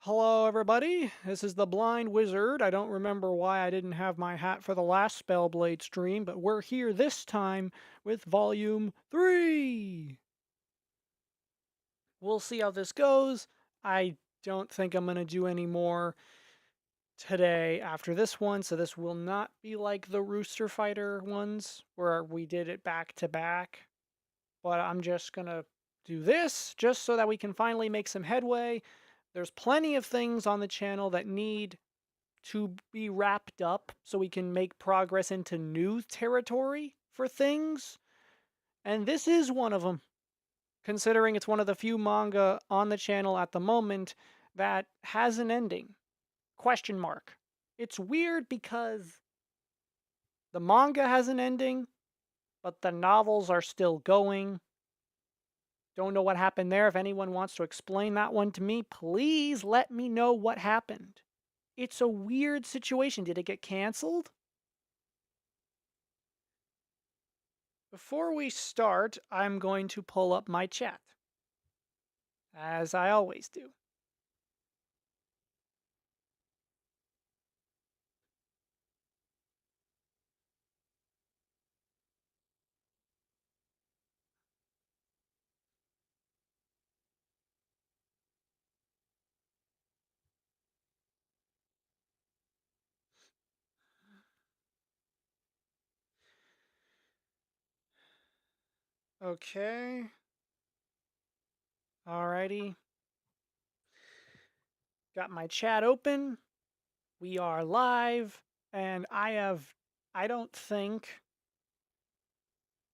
Hello, everybody. This is the Blind Wizard. I don't remember why I didn't have my hat for the last Spellblade stream, but we're here this time with Volume 3. We'll see how this goes. I don't think I'm going to do any more today after this one, so this will not be like the Rooster Fighter ones where we did it back to back. But I'm just going to do this just so that we can finally make some headway. There's plenty of things on the channel that need to be wrapped up so we can make progress into new territory for things. And this is one of them, considering it's one of the few manga on the channel at the moment that has an ending. Question mark. It's weird because the manga has an ending, but the novels are still going. Don't know what happened there. If anyone wants to explain that one to me, please let me know what happened. It's a weird situation. Did it get canceled? Before we start, I'm going to pull up my chat, as I always do. Okay. Alrighty. Got my chat open. We are live, and I don't think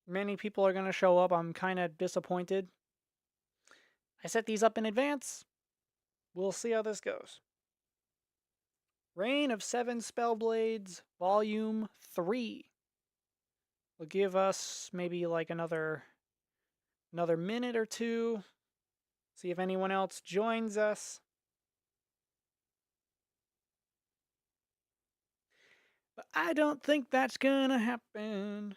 many people are going to show up. I'm kind of disappointed. I set these up in advance. We'll see how this goes. Reign of Seven Spellblades, Volume 3. Will give us maybe like another minute or two. See if anyone else joins us. But I don't think that's gonna happen.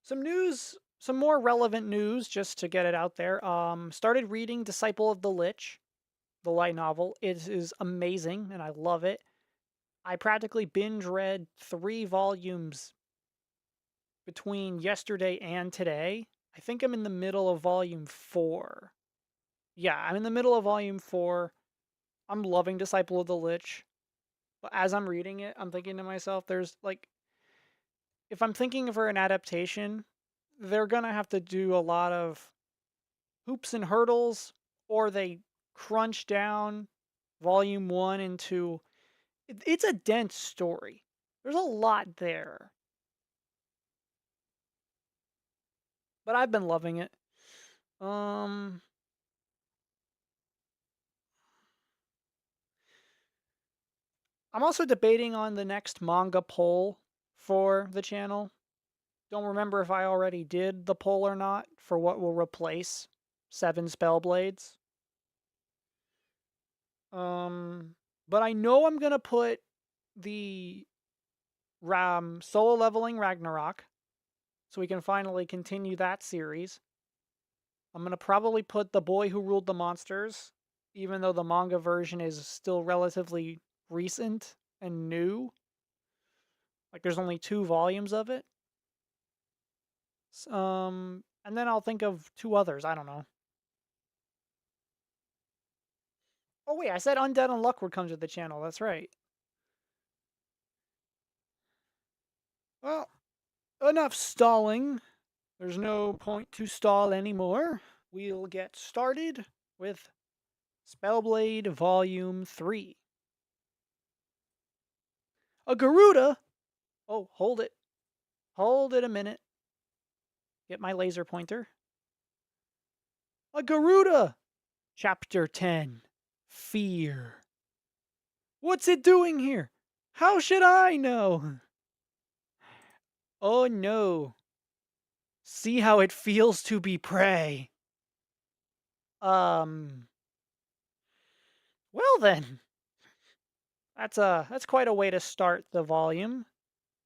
Some news, some more relevant news, just to get it out there. Started reading Disciple of the Lich, the light novel. It is amazing, and I love it. I practically binge read 3 volumes between yesterday and today. I think I'm in the middle of volume 4. Yeah, I'm in the middle of volume 4. I'm loving Disciple of the Lich. But as I'm reading it, I'm thinking to myself, there's like, if I'm thinking for an adaptation, they're gonna have to do a lot of hoops and hurdles, or they crunch down volume 1 into it's a dense story. There's a lot there. But I've been loving it. Um I'm also debating on the next manga poll for the channel. Don't remember if I already did the poll or not for what will replace 7 Spellblades. But I know I'm gonna put the solo leveling Ragnarok, so we can finally continue that series. I'm gonna probably put The Boy Who Ruled the Monsters, even though the manga version is still relatively recent and new. Like there's only 2 volumes of it. And then I'll think of 2 others. I don't know. Oh wait, I said Undead Unluck would come to the channel. That's right. Well, enough stalling. There's no point to stall anymore. We'll get started with Spellblade Volume 3. A Garuda? Oh, hold it. Hold it a minute. Get my laser pointer. A Garuda! Chapter 10. Fear. What's it doing here? How should I know? Oh no. See how it feels to be prey. Um. Well then. That's quite a way to start the volume.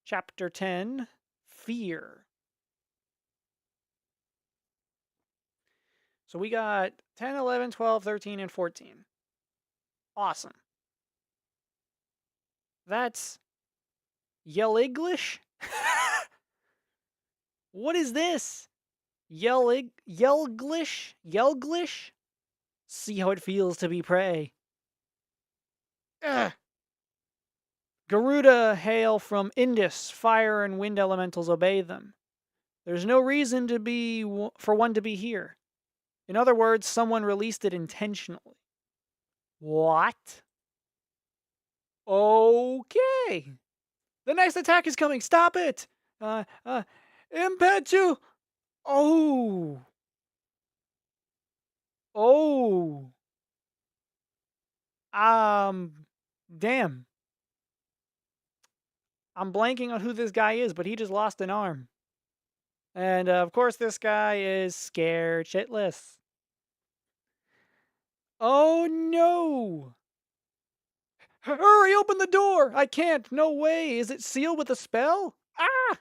Chapter 10. Fear. So we got 10, 11, 12, 13, and 14. Awesome. That's Yell-English? What is this? Yell-Glish? Yell-Glish? See how it feels to be prey. Ugh. Garuda hail from Indus. Fire and wind elementals obey them. There's no reason for one to be here. In other words, someone released it intentionally. What? Okay. The next attack is coming. Stop it. Impetu. Oh. Oh. Damn. I'm blanking on who this guy is, but he just lost an arm. And of course, this guy is scared shitless. Oh no! Hurry, open the door! I can't, no way! Is it sealed with a spell? Ah!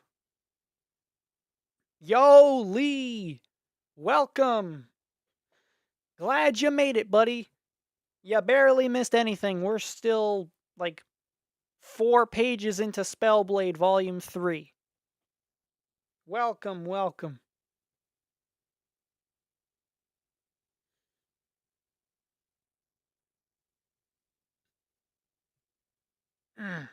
Yo, Lee! Welcome! Glad you made it, buddy. You barely missed anything. We're still, like, 4 pages into Spellblade Volume 3. Welcome, welcome. Ah!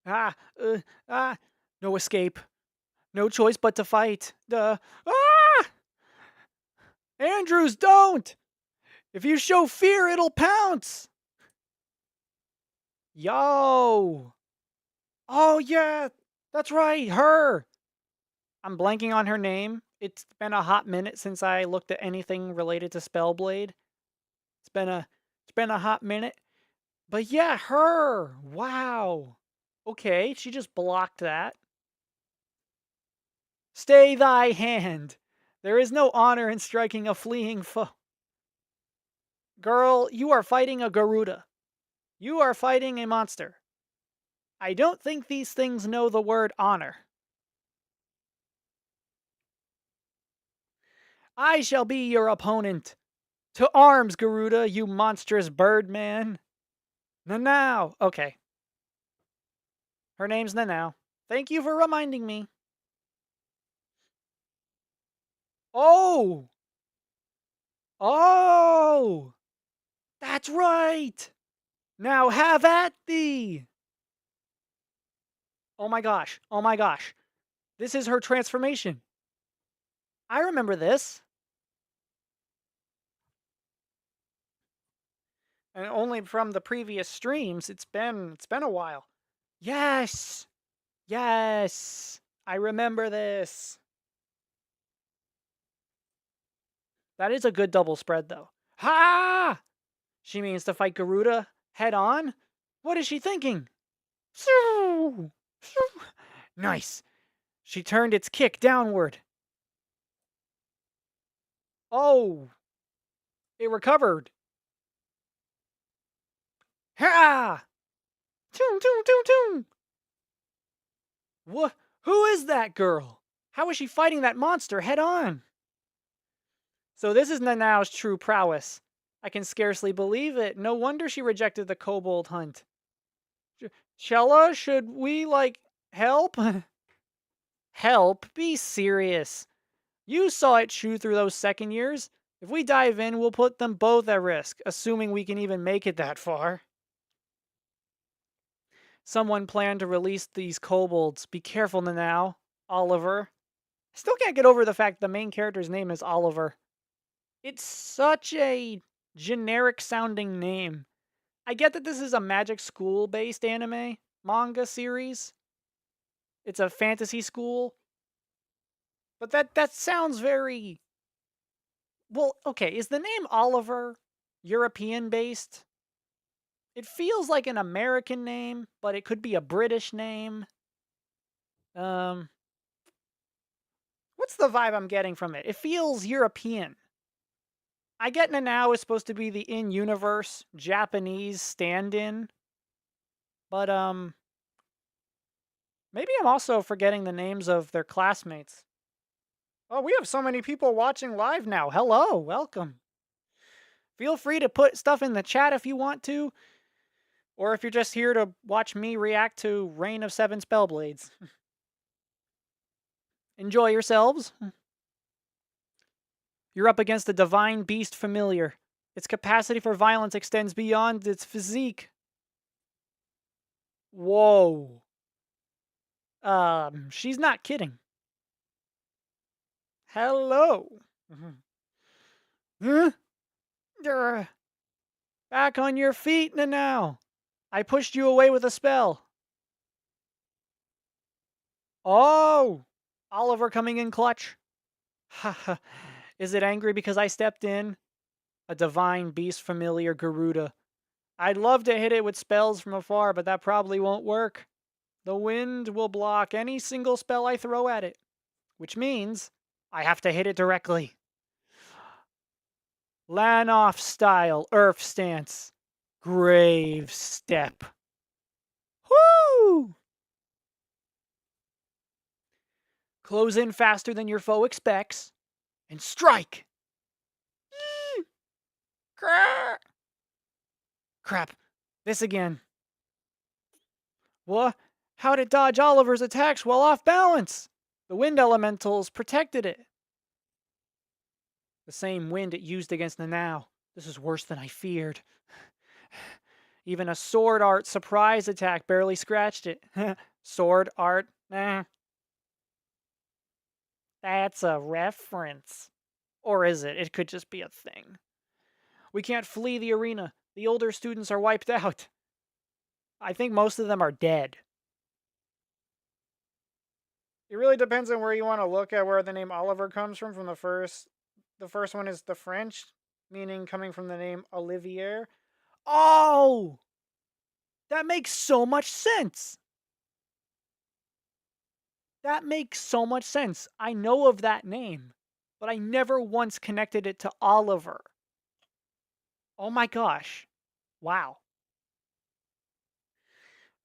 Ah! Ah! No escape. No choice but to fight. Ah! Andrews, don't! If you show fear, it'll pounce! Yo! Oh, yeah! That's right, her! I'm blanking on her name. It's been a hot minute since I looked at anything related to Spellblade. It's been a hot minute. But yeah, her! Wow! Okay, she just blocked that. Stay thy hand! There is no honor in striking a fleeing foe. Girl, you are fighting a Garuda. You are fighting a monster. I don't think these things know the word honor. I shall be your opponent. To arms, Garuda, you monstrous bird man. Nanao. Okay. Her name's Nanao. Thank you for reminding me. Oh! Oh! That's right! Now have at thee! Oh my gosh. Oh my gosh. This is her transformation. I remember this. And only from the previous streams. It's been a while. Yes. Yes. I remember this. That is a good double spread though. Ha! She means to fight Garuda head on? What is she thinking? Nice. She turned its kick downward. Oh! It recovered. Ha! Toom, toom, toom, toom. What? Who is that girl? How is she fighting that monster head on? So this is Nanao's true prowess. I can scarcely believe it. No wonder she rejected the kobold hunt. Chella, should we, help? Help? Be serious. You saw it chew through those second years. If we dive in, we'll put them both at risk, assuming we can even make it that far. Someone planned to release these kobolds. Be careful now, Oliver. I still can't get over the fact the main character's name is Oliver. It's such a generic sounding name. I get that this is a magic school based anime manga series. It's a fantasy school. But that sounds very... Well, okay, is the name Oliver European based? It feels like an American name, but it could be a British name. What's the vibe I'm getting from it? It feels European. I get Nanao is supposed to be the in-universe Japanese stand-in, but maybe I'm also forgetting the names of their classmates. Oh, we have so many people watching live now. Hello, welcome. Feel free to put stuff in the chat if you want to, or if you're just here to watch me react to Reign of Seven Spellblades. Enjoy yourselves. You're up against a divine beast familiar. Its capacity for violence extends beyond its physique. Whoa. She's not kidding. Hello. Huh? You're back on your feet now. I pushed you away with a spell. Oh! Oliver coming in clutch. Haha. Is it angry because I stepped in? A divine beast familiar Garuda. I'd love to hit it with spells from afar, but that probably won't work. The wind will block any single spell I throw at it, which means I have to hit it directly. Lanoff style Earth stance. Grave step. Whoo! Close in faster than your foe expects, and strike! Crap, this again. What? How'd it dodge Oliver's attacks while off balance? The wind elementals protected it. The same wind it used against the now. This is worse than I feared. Even a sword art surprise attack barely scratched it. Sword art? Nah. That's a reference. Or is it? It could just be a thing. We can't flee the arena. The older students are wiped out. I think most of them are dead. It really depends on where you want to look at where the name Oliver comes from the first. The first one is the French, meaning coming from the name Olivier. Oh! That makes so much sense! That makes so much sense. I know of that name, but I never once connected it to Oliver. Oh my gosh. Wow.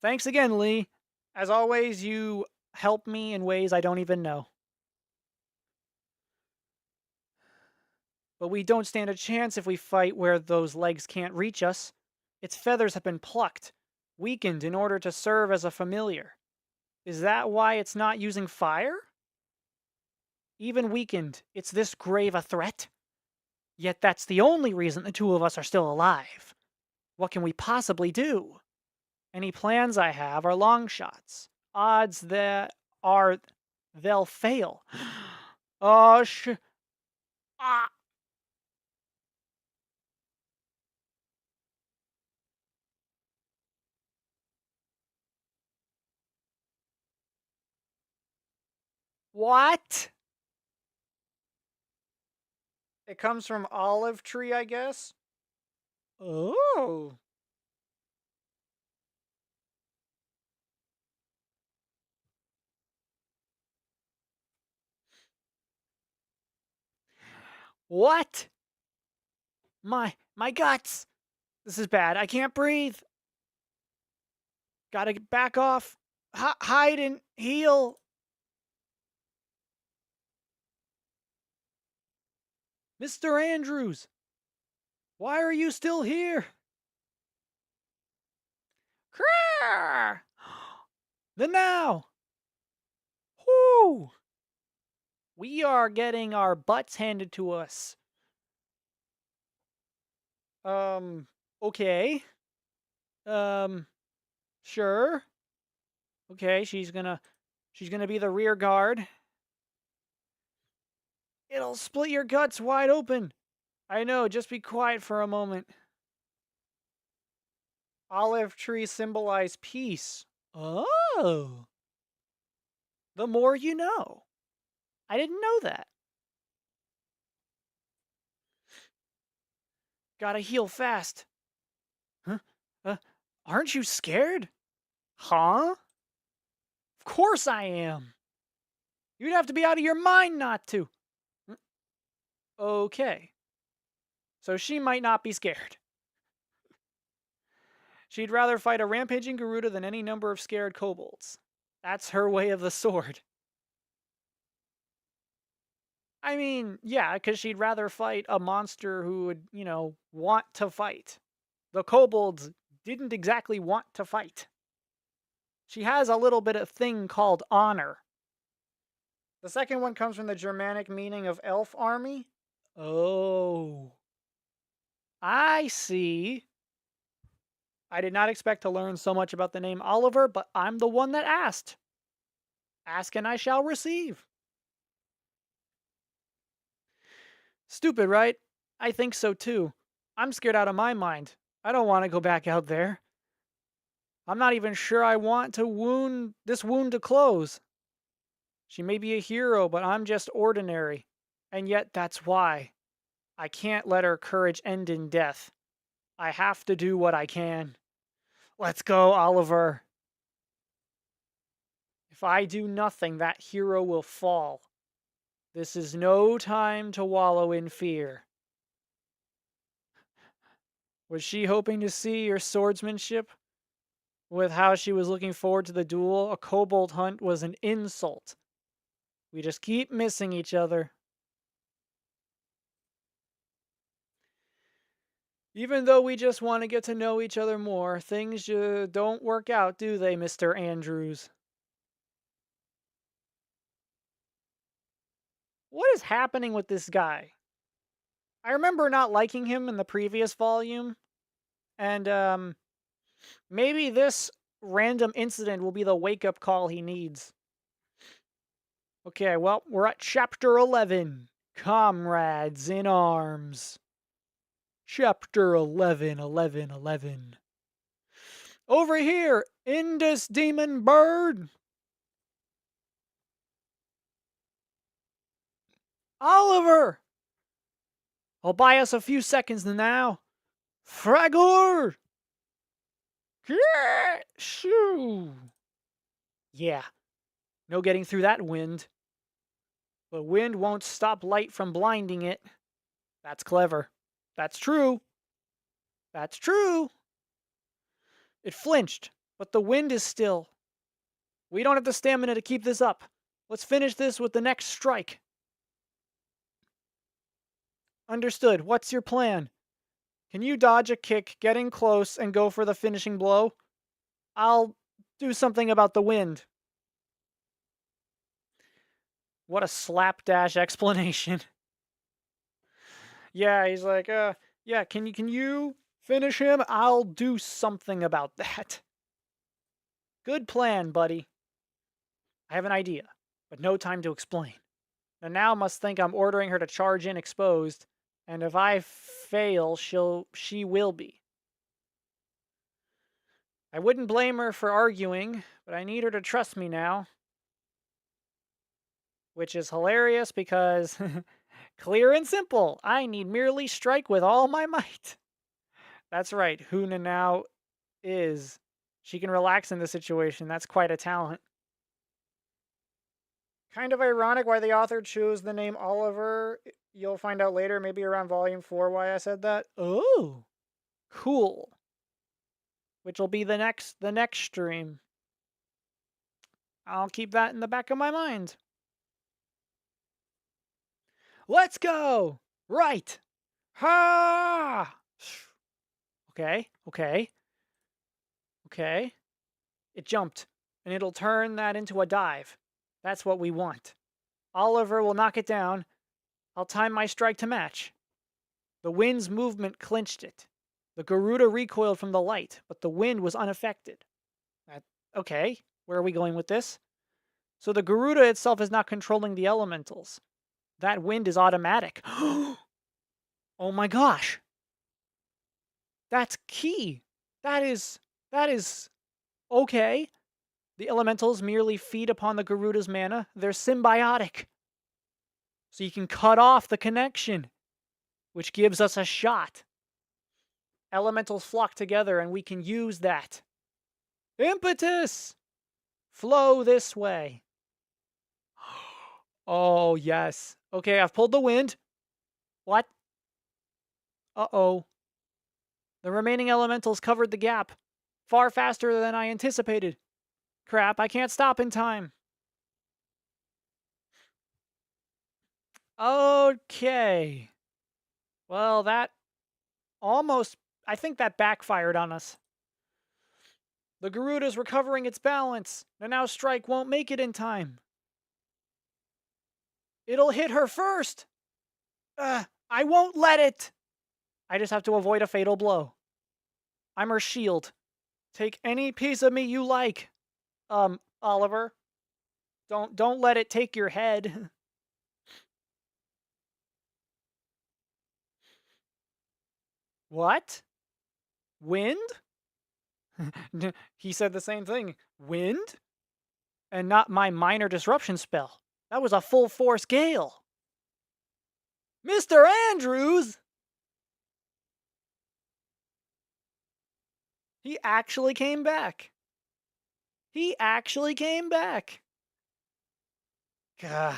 Thanks again, Lee. As always, you help me in ways I don't even know. But we don't stand a chance if we fight where those legs can't reach us. Its feathers have been plucked, weakened in order to serve as a familiar. Is that why it's not using fire? Even weakened, it's this grave a threat? Yet that's the only reason the two of us are still alive. What can we possibly do? Any plans I have are long shots. Odds that are they'll fail. Oh, ah. What? It comes from olive tree, I guess? Oh. What? My guts. This is bad. I can't breathe. Gotta back off. Hide and heal. Mr. Andrews, why are you still here? Crrr! The now. Whoo! We are getting our butts handed to us. Okay. Sure. Okay, she's gonna be the rear guard. It'll split your guts wide open. I know, just be quiet for a moment. Olive trees symbolize peace. Oh. The more you know. I didn't know that. Gotta heal fast. Huh? Aren't you scared? Huh? Of course I am. You'd have to be out of your mind not to. Okay. So she might not be scared. She'd rather fight a rampaging Garuda than any number of scared kobolds. That's her way of the sword. I mean, yeah, because she'd rather fight a monster who would, want to fight. The kobolds didn't exactly want to fight. She has a little bit of thing called honor. The second one comes from the Germanic meaning of elf army. Oh, I see. I did not expect to learn so much about the name Oliver, but I'm the one that asked. Ask and I shall receive. Stupid, right? I think so too. I'm scared out of my mind. I don't want to go back out there. I'm not even sure I want to wound to close. She may be a hero, but I'm just ordinary. And yet that's why. I can't let her courage end in death. I have to do what I can. Let's go, Oliver. If I do nothing, that hero will fall. This is no time to wallow in fear. Was she hoping to see your swordsmanship? With how she was looking forward to the duel, a kobold hunt was an insult. We just keep missing each other. Even though we just want to get to know each other more, things don't work out, do they, Mr. Andrews? What is happening with this guy? I remember not liking him in the previous volume, and maybe this random incident will be the wake-up call he needs. Okay, well, we're at chapter 11. Comrades in Arms. Chapter 11, 11, 11. Over here, Indus Demon Bird! Oliver! I'll buy us a few seconds now. Fragor! Shoo! Yeah, no getting through that wind. The wind won't stop light from blinding it. That's clever. That's true. That's true. It flinched, but the wind is still. We don't have the stamina to keep this up. Let's finish this with the next strike. Understood. What's your plan? Can you dodge a kick, get in close, and go for the finishing blow? I'll do something about the wind. What a slapdash explanation. Yeah, he's like, yeah, can you finish him? I'll do something about that. Good plan, buddy. I have an idea, but no time to explain. And now must think I'm ordering her to charge in exposed, and if I fail, she will be. I wouldn't blame her for arguing, but I need her to trust me now. Which is hilarious because clear and simple. I need merely strike with all my might. That's right. Huna now is. She can relax in this situation. That's quite a talent. Kind of ironic why the author chose the name Oliver. You'll find out later, maybe around volume 4, why I said that. Oh, cool. Which will be the next stream. I'll keep that in the back of my mind. Let's go! Right! Ha! Okay, okay, okay. It jumped, and it'll turn that into a dive. That's what we want. Oliver will knock it down. I'll time my strike to match. The wind's movement clinched it. The Garuda recoiled from the light, but the wind was unaffected. Okay, where are we going with this? So the Garuda itself is not controlling the elementals. That wind is automatic. Oh my gosh. That's key. That is okay. The elementals merely feed upon the Garuda's mana. They're symbiotic. So you can cut off the connection, which gives us a shot. Elementals flock together and we can use that. Impetus! Flow this way. Oh, yes. Okay, I've pulled the wind. What? Uh-oh. The remaining elementals covered the gap. Far faster than I anticipated. Crap, I can't stop in time. Okay. Well, that almost. I think that backfired on us. The Garuda's recovering its balance. The now strike won't make it in time. It'll hit her first. I won't let it. I just have to avoid a fatal blow. I'm her shield. Take any piece of me you like. Oliver, don't let it take your head. What? Wind? He said the same thing. Wind? And not my minor disruption spell. That was a full force gale. Mr. Andrews! He actually came back. He actually came back. Gah.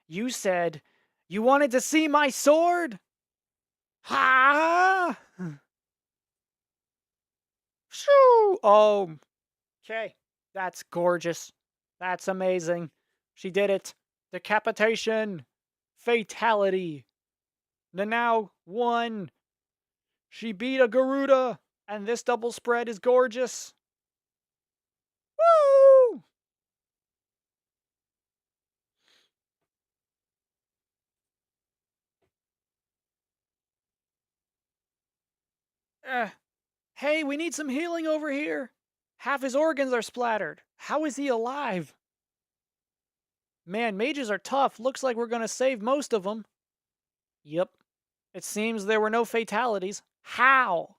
You said you wanted to see my sword? Ha! Shoo! Oh, okay. That's gorgeous. That's amazing. She did it. Decapitation. Fatality. The now won. She beat a Garuda, and this double spread is gorgeous. Woo! Uh, hey, we need some healing over here. Half his organs are splattered. How is he alive? Man, mages are tough. Looks like we're gonna save most of them. Yep. It seems there were no fatalities. How?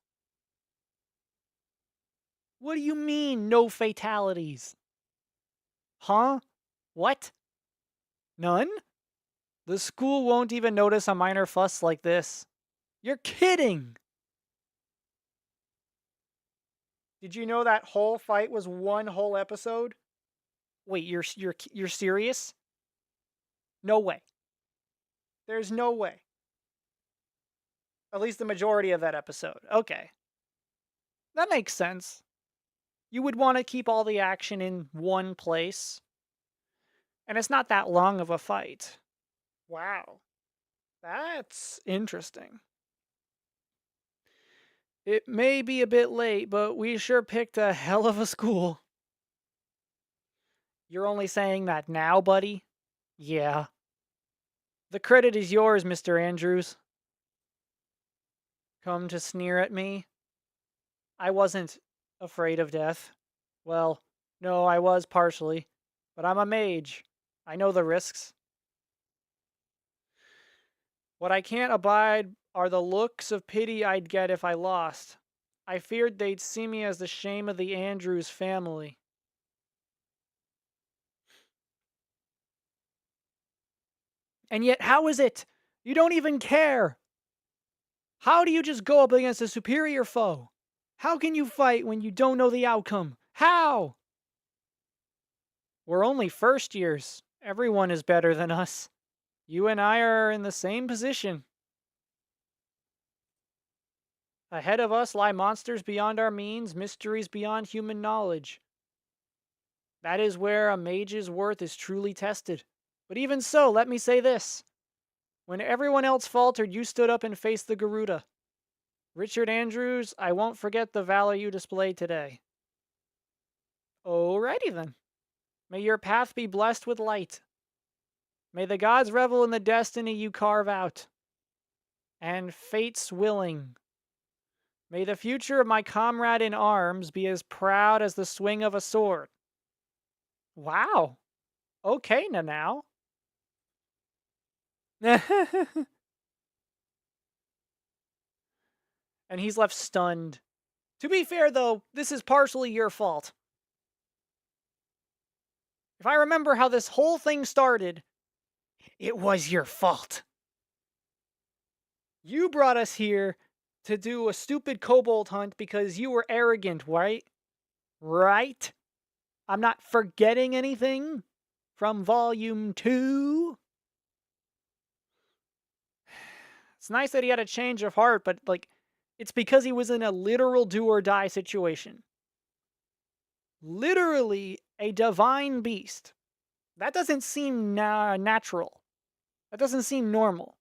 What do you mean, no fatalities? Huh? What? None? The school won't even notice a minor fuss like this. You're kidding! Did you know that whole fight was one whole episode? Wait, you're serious? No way. There's no way. At least the majority of that episode. Okay. That makes sense. You would want to keep all the action in one place. And it's not that long of a fight. Wow. That's interesting. It may be a bit late, but we sure picked a hell of a school. You're only saying that now, buddy? Yeah. The credit is yours, Mr. Andrews. Come to sneer at me? I wasn't afraid of death. Well, no, I was partially. But I'm a mage. I know the risks. What I can't abide are the looks of pity I'd get if I lost. I feared they'd see me as the shame of the Andrews family. And yet, how is it? You don't even care. How do you just go up against a superior foe? How can you fight when you don't know the outcome? How? We're only first years. Everyone is better than us. You and I are in the same position. Ahead of us lie monsters beyond our means, mysteries beyond human knowledge. That is where a mage's worth is truly tested. But even so, let me say this. When everyone else faltered, you stood up and faced the Garuda. Richard Andrews, I won't forget the valor you displayed today. Alrighty then. May your path be blessed with light. May the gods revel in the destiny you carve out. And fate's willing. May the future of my comrade in arms be as proud as the swing of a sword. Wow. Okay, now. And he's left stunned. To be fair, though, this is partially your fault. If I remember how this whole thing started, it was your fault. You brought us here to do a stupid kobold hunt because you were arrogant, right? Right? I'm not forgetting anything from Volume 2. It's nice that he had a change of heart, but, like, it's because he was in a literal do-or-die situation. Literally a divine beast. That doesn't seem natural. That doesn't seem normal.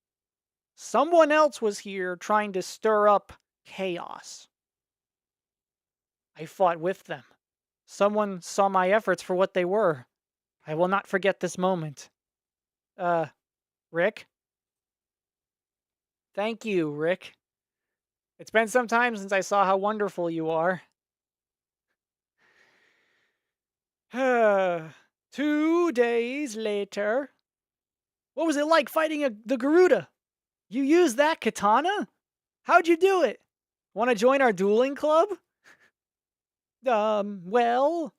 Someone else was here trying to stir up chaos. I fought with them. Someone saw my efforts for what they were. I will not forget this moment. Uh, Rick? Thank you, Rick. It's been some time since I saw how wonderful you are. 2 days later. What was it like fighting the Garuda? You used that katana? How'd you do it? Want to join our dueling club? Well,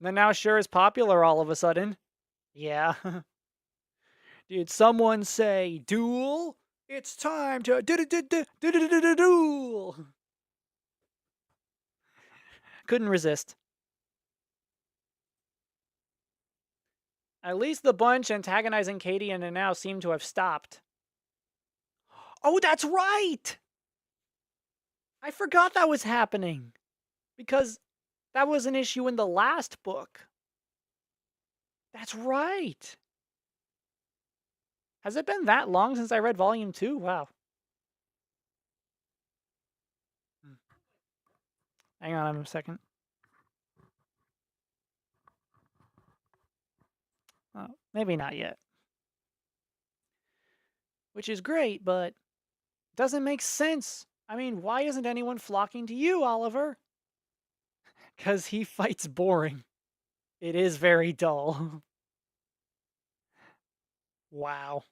the now sure is popular all of a sudden. Yeah. Did someone say duel? It's time to duel. Couldn't resist. At least the bunch antagonizing Katie and now seem to have stopped. Oh, that's right! I forgot that was happening. Because that was an issue in the last book. That's right. Has it been that long since I read volume 2? Wow. Hmm. Hang on a second. Oh, maybe not yet. Which is great, but doesn't make sense. I mean, why isn't anyone flocking to you, Oliver? Because he fights boring. It is very dull. Wow.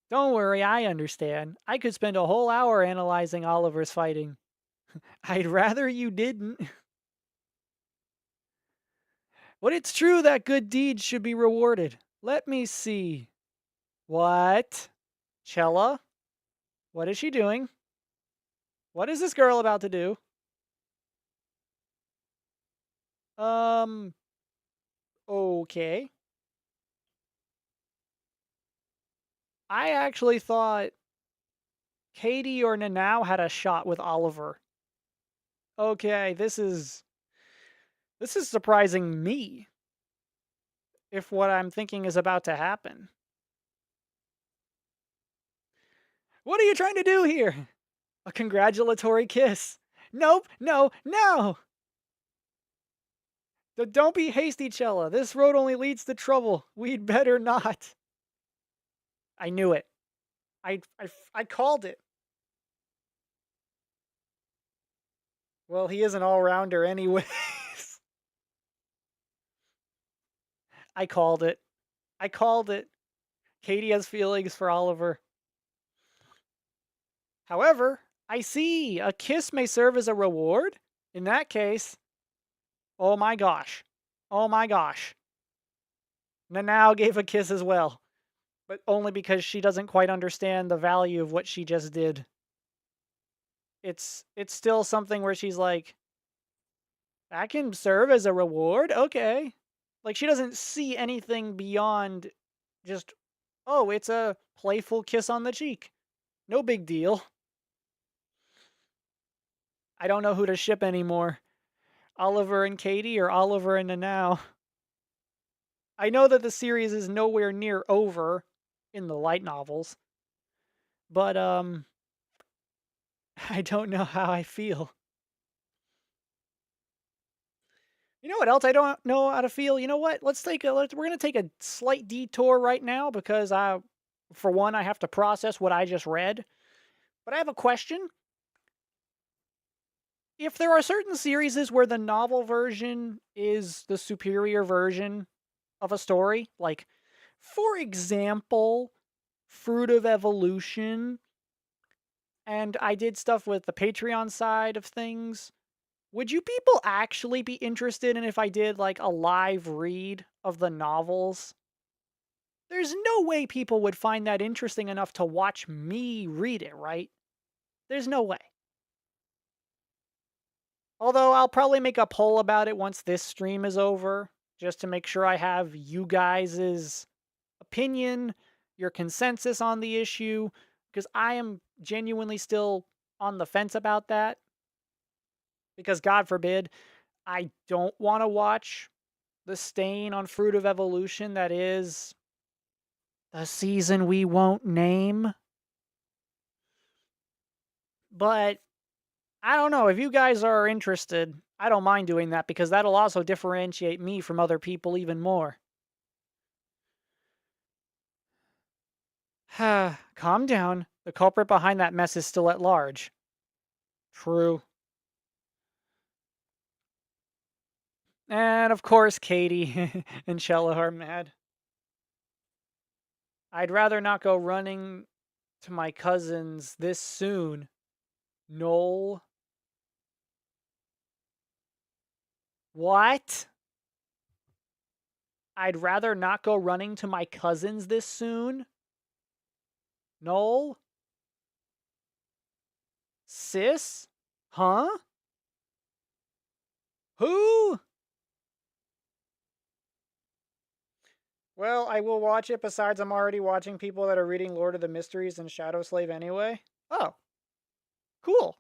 Don't worry, I understand. I could spend a whole hour analyzing Oliver's fighting. I'd rather you didn't. But it's true that good deeds should be rewarded. Let me see. What? Chella? What is she doing? What is this girl about to do? Um, okay. I actually thought Katie or Nanau had a shot with Oliver. Okay, this is surprising me if what I'm thinking is about to happen. What are you trying to do here? A congratulatory kiss. Nope, no, no! Don't be hasty, Chella. This road only leads to trouble. We'd better not. I knew it. I called it. Well, he is an all-rounder anyways. I called it. I called it. Katie has feelings for Oliver. However, I see a kiss may serve as a reward. In that case, oh my gosh. Oh my gosh. Nanao gave a kiss as well, but only because she doesn't quite understand the value of what she just did. It's still something where she's like, that can serve as a reward? Okay. Like she doesn't see anything beyond just, oh, it's a playful kiss on the cheek. No big deal. I don't know who to ship anymore. Oliver and Katie or Oliver and Nanau. I know that the series is nowhere near over in the light novels, but I don't know how I feel. You know what else I don't know how to feel? You know what? We're gonna take a slight detour right now because for one, I have to process what I just read. But I have a question. If there are certain series where the novel version is the superior version of a story, like, for example, Fruit of Evolution, and I did stuff with the Patreon side of things, would you people actually be interested in if I did, like, a live read of the novels? There's no way people would find that interesting enough to watch me read it, right? There's no way. Although I'll probably make a poll about it once this stream is over, just to make sure I have you guys' opinion, your consensus on the issue, because I am genuinely still on the fence about that. Because God forbid, I don't want to watch the stain on Fruit of Evolution that is the season we won't name. But I don't know, if you guys are interested, I don't mind doing that because that'll also differentiate me from other people even more. Calm down. The culprit behind that mess is still at large. True. And of course, Katie and Shella are mad. I'd rather not go running to my cousins this soon. Noel. What? I'd rather not go running to my cousins this soon? Noel? Sis? Huh? Who? Well, I will watch it. Besides, I'm already watching people that are reading Lord of the Mysteries and Shadow Slave anyway. Oh, cool.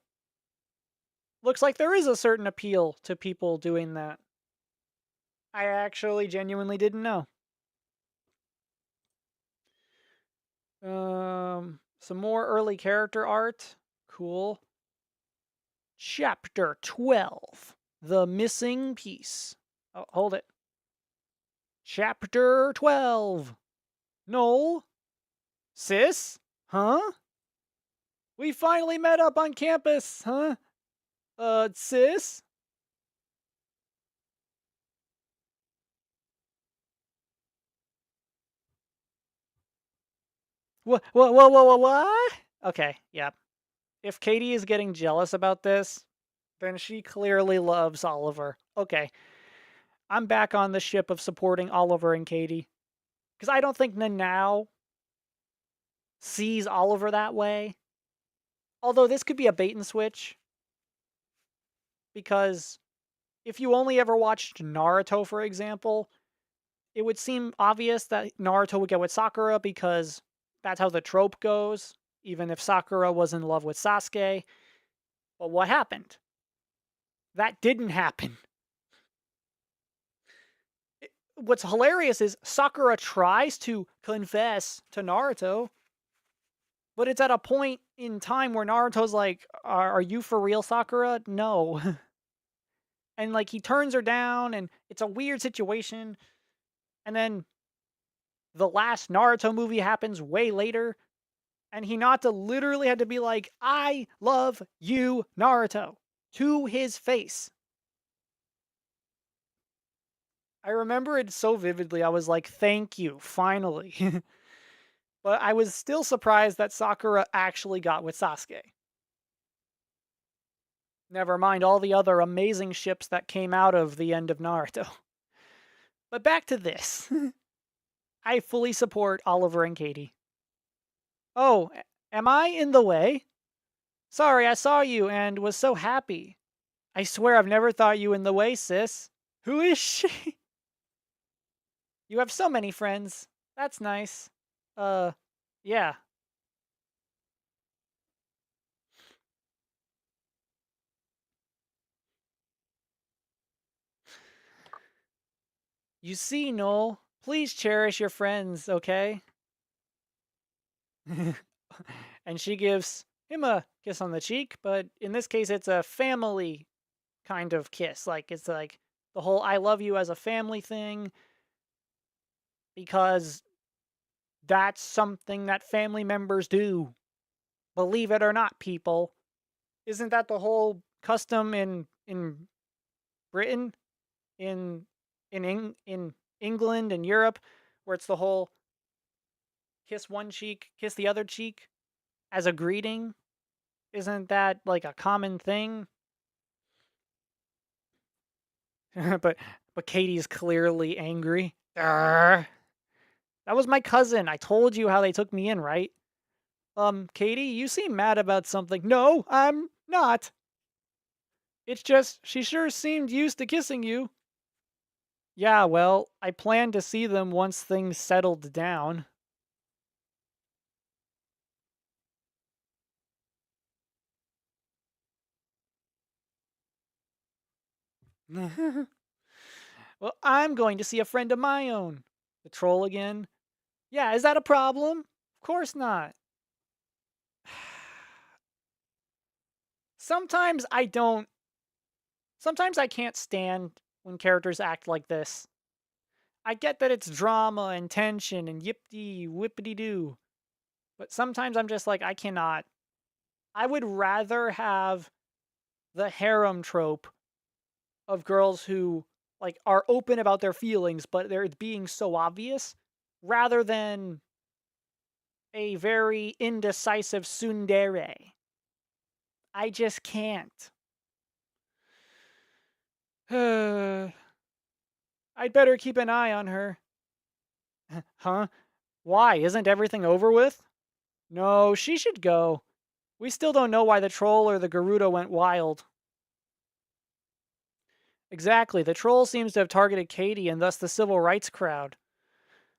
Looks like there is a certain appeal to people doing that. I actually genuinely didn't know. Some more early character art. Cool. Chapter 12. The Missing Piece. Oh, hold it. Chapter 12. Noel? Sis? Huh? We finally met up on campus, huh? Sis? What? Okay, yeah. If Katie is getting jealous about this, then she clearly loves Oliver. Okay, I'm back on the ship of supporting Oliver and Katie. Because I don't think Nanao sees Oliver that way. Although this could be a bait and switch. Because if you only ever watched Naruto, for example, it would seem obvious that Naruto would get with Sakura because that's how the trope goes, even if Sakura was in love with Sasuke. But what happened? That didn't happen. What's hilarious is Sakura tries to confess to Naruto, but it's at a point in time where Naruto's like, are you for real, Sakura? No. And like he turns her down, and it's a weird situation. And then the last Naruto movie happens way later, and Hinata literally had to be like, I love you, Naruto, to his face. I remember it so vividly. I was like, thank you, finally. But I was still surprised that Sakura actually got with Sasuke. Never mind all the other amazing ships that came out of the end of Naruto. But back to this. I fully support Oliver and Katie. Oh, am I in the way? Sorry, I saw you and was so happy. I swear I've never thought you in the way, sis. Who is she? You have so many friends. That's nice. Uh, yeah. You see, Noel, please cherish your friends, okay? And she gives him a kiss on the cheek, but in this case, it's a family kind of kiss. Like, it's like the whole I love you as a family thing, because that's something that family members do. Believe it or not, people. Isn't that the whole custom in Britain, in in England and Europe, where it's the whole kiss one cheek, kiss the other cheek as a greeting? Isn't that like a common thing? but Katie's clearly angry. Arrgh. That was my cousin. I told you how they took me in, right? Katie, you seem mad about something. No, I'm not. It's just she sure seemed used to kissing you. Yeah, well, I plan to see them once things settled down. Well, I'm going to see a friend of my own. The troll again. Yeah, is that a problem? Of course not. Sometimes I don't. Sometimes I can't stand when characters act like this. I get that it's drama and tension and yippity whippity doo, but sometimes I'm just like, I cannot. I would rather have the harem trope of girls who like are open about their feelings, but they're being so obvious, rather than a very indecisive tsundere. I just can't. I'd better keep an eye on her. Huh? Why? Isn't everything over with? No, she should go. We still don't know why the troll or the Garuda went wild. Exactly, the troll seems to have targeted Katie and thus the civil rights crowd,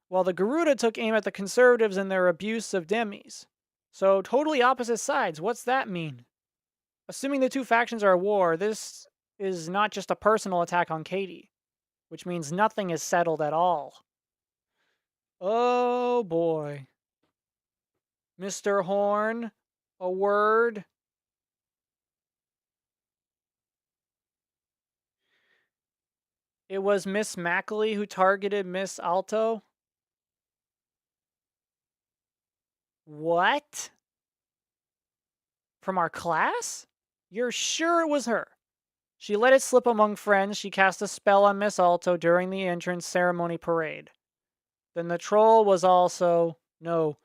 while the Garuda took aim at the conservatives and their abuse of demis. So, totally opposite sides. What's that mean? Assuming the two factions are at war, this is not just a personal attack on Katie, which means nothing is settled at all. Oh boy. Mr. Horn, a word? It was Miss Mackley who targeted Miss Alto? What? From our class? You're sure it was her? She let it slip among friends she cast a spell on Miss Alto during the entrance ceremony parade. Then the troll was also... No.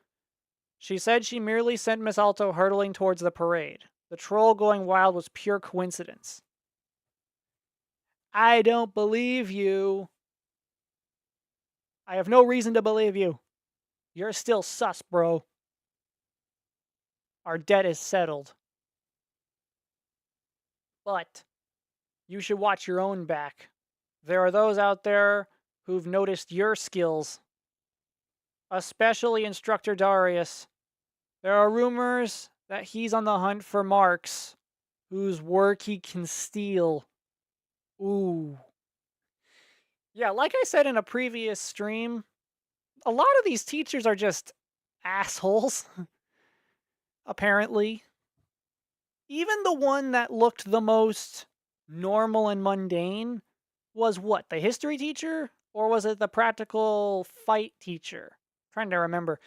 She said she merely sent Miss Alto hurtling towards the parade. The troll going wild was pure coincidence. I don't believe you. I have no reason to believe you. You're still sus, bro. Our debt is settled. But you should watch your own back. There are those out there who've noticed your skills, especially Instructor Darius. There are rumors that he's on the hunt for marks whose work he can steal. Ooh. Yeah, like I said in a previous stream, a lot of these teachers are just assholes, apparently. Even the one that looked the most normal and mundane was what? The history teacher? Or was it the practical fight teacher? Trying to remember.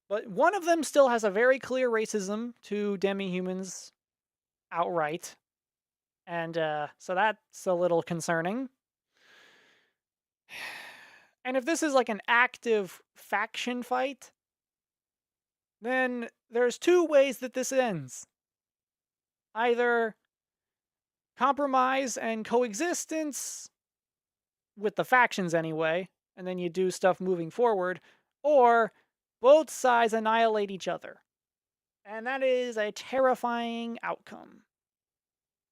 But one of them still has a very clear racism to demi-humans outright. And so that's a little concerning. And if this is like an active faction fight, then there's two ways that this ends. Either compromise and coexistence with the factions anyway, and then you do stuff moving forward, or both sides annihilate each other. And that is a terrifying outcome.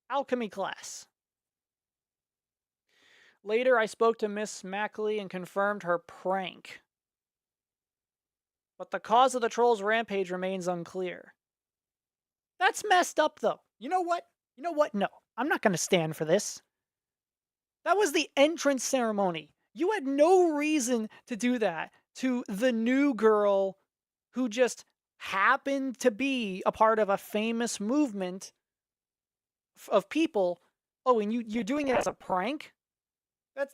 Alchemy class. Later, I spoke to Miss Mackley and confirmed her prank. But the cause of the troll's rampage remains unclear. That's messed up, though. You know what? You know what? No, I'm not going to stand for this. That was the entrance ceremony. You had no reason to do that to the new girl who just happened to be a part of a famous movement of people. Oh, and you're doing it as a prank?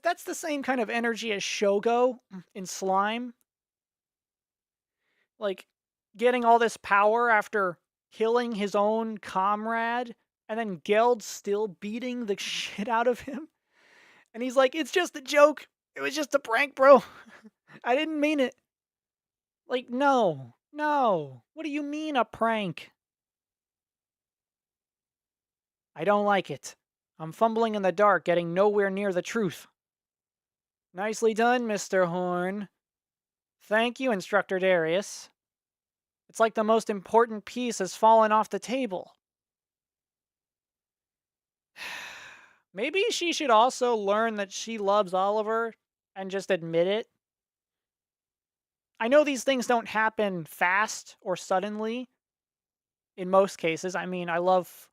That's the same kind of energy as Shogo in Slime. Like getting all this power after killing his own comrade, and then Geld still beating the shit out of him. And he's like, "It's just a joke. It was just a prank, bro. I didn't mean it." Like, no. No. What do you mean a prank? I don't like it. I'm fumbling in the dark, getting nowhere near the truth. Nicely done, Mr. Horn. Thank you, Instructor Darius. It's like the most important piece has fallen off the table. Maybe she should also learn that she loves Oliver and just admit it. I know these things don't happen fast or suddenly in most cases. I mean, I love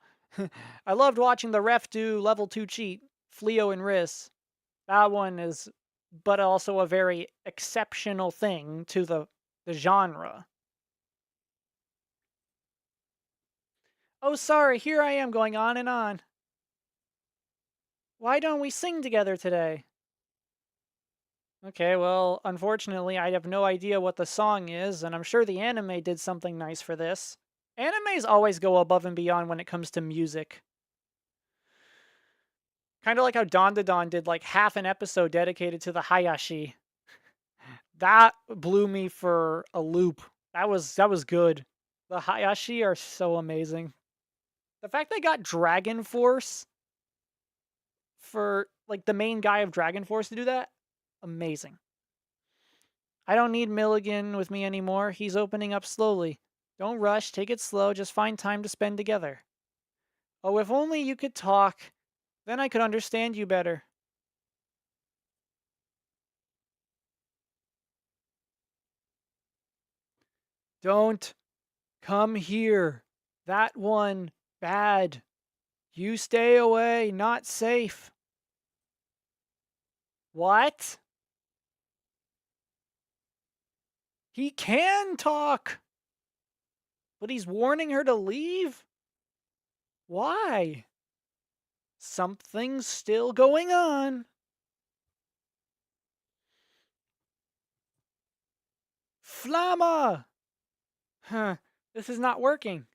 I loved watching the ref do level 2 cheat, Fleo and Riz. That one is, but also a very exceptional thing to the genre. Oh, sorry, here I am going on and on. Why don't we sing together today? Okay, well, unfortunately, I have no idea what the song is, and I'm sure the anime did something nice for this. Animes always go above and beyond when it comes to music. Kind of like how Don to Don did like half an episode dedicated to the Hayashi. That blew me for a loop. That was good. The Hayashi are so amazing. The fact they got Dragon Force for like the main guy of Dragon Force to do that, amazing. I don't need Milligan with me anymore. He's opening up slowly. Don't rush, take it slow, just find time to spend together. Oh, if only you could talk. Then I could understand you better. Don't come here. That one, bad. You stay away, not safe. What? He can talk, but he's warning her to leave? Why? Something's still going on. Flamma! Huh, this is not working.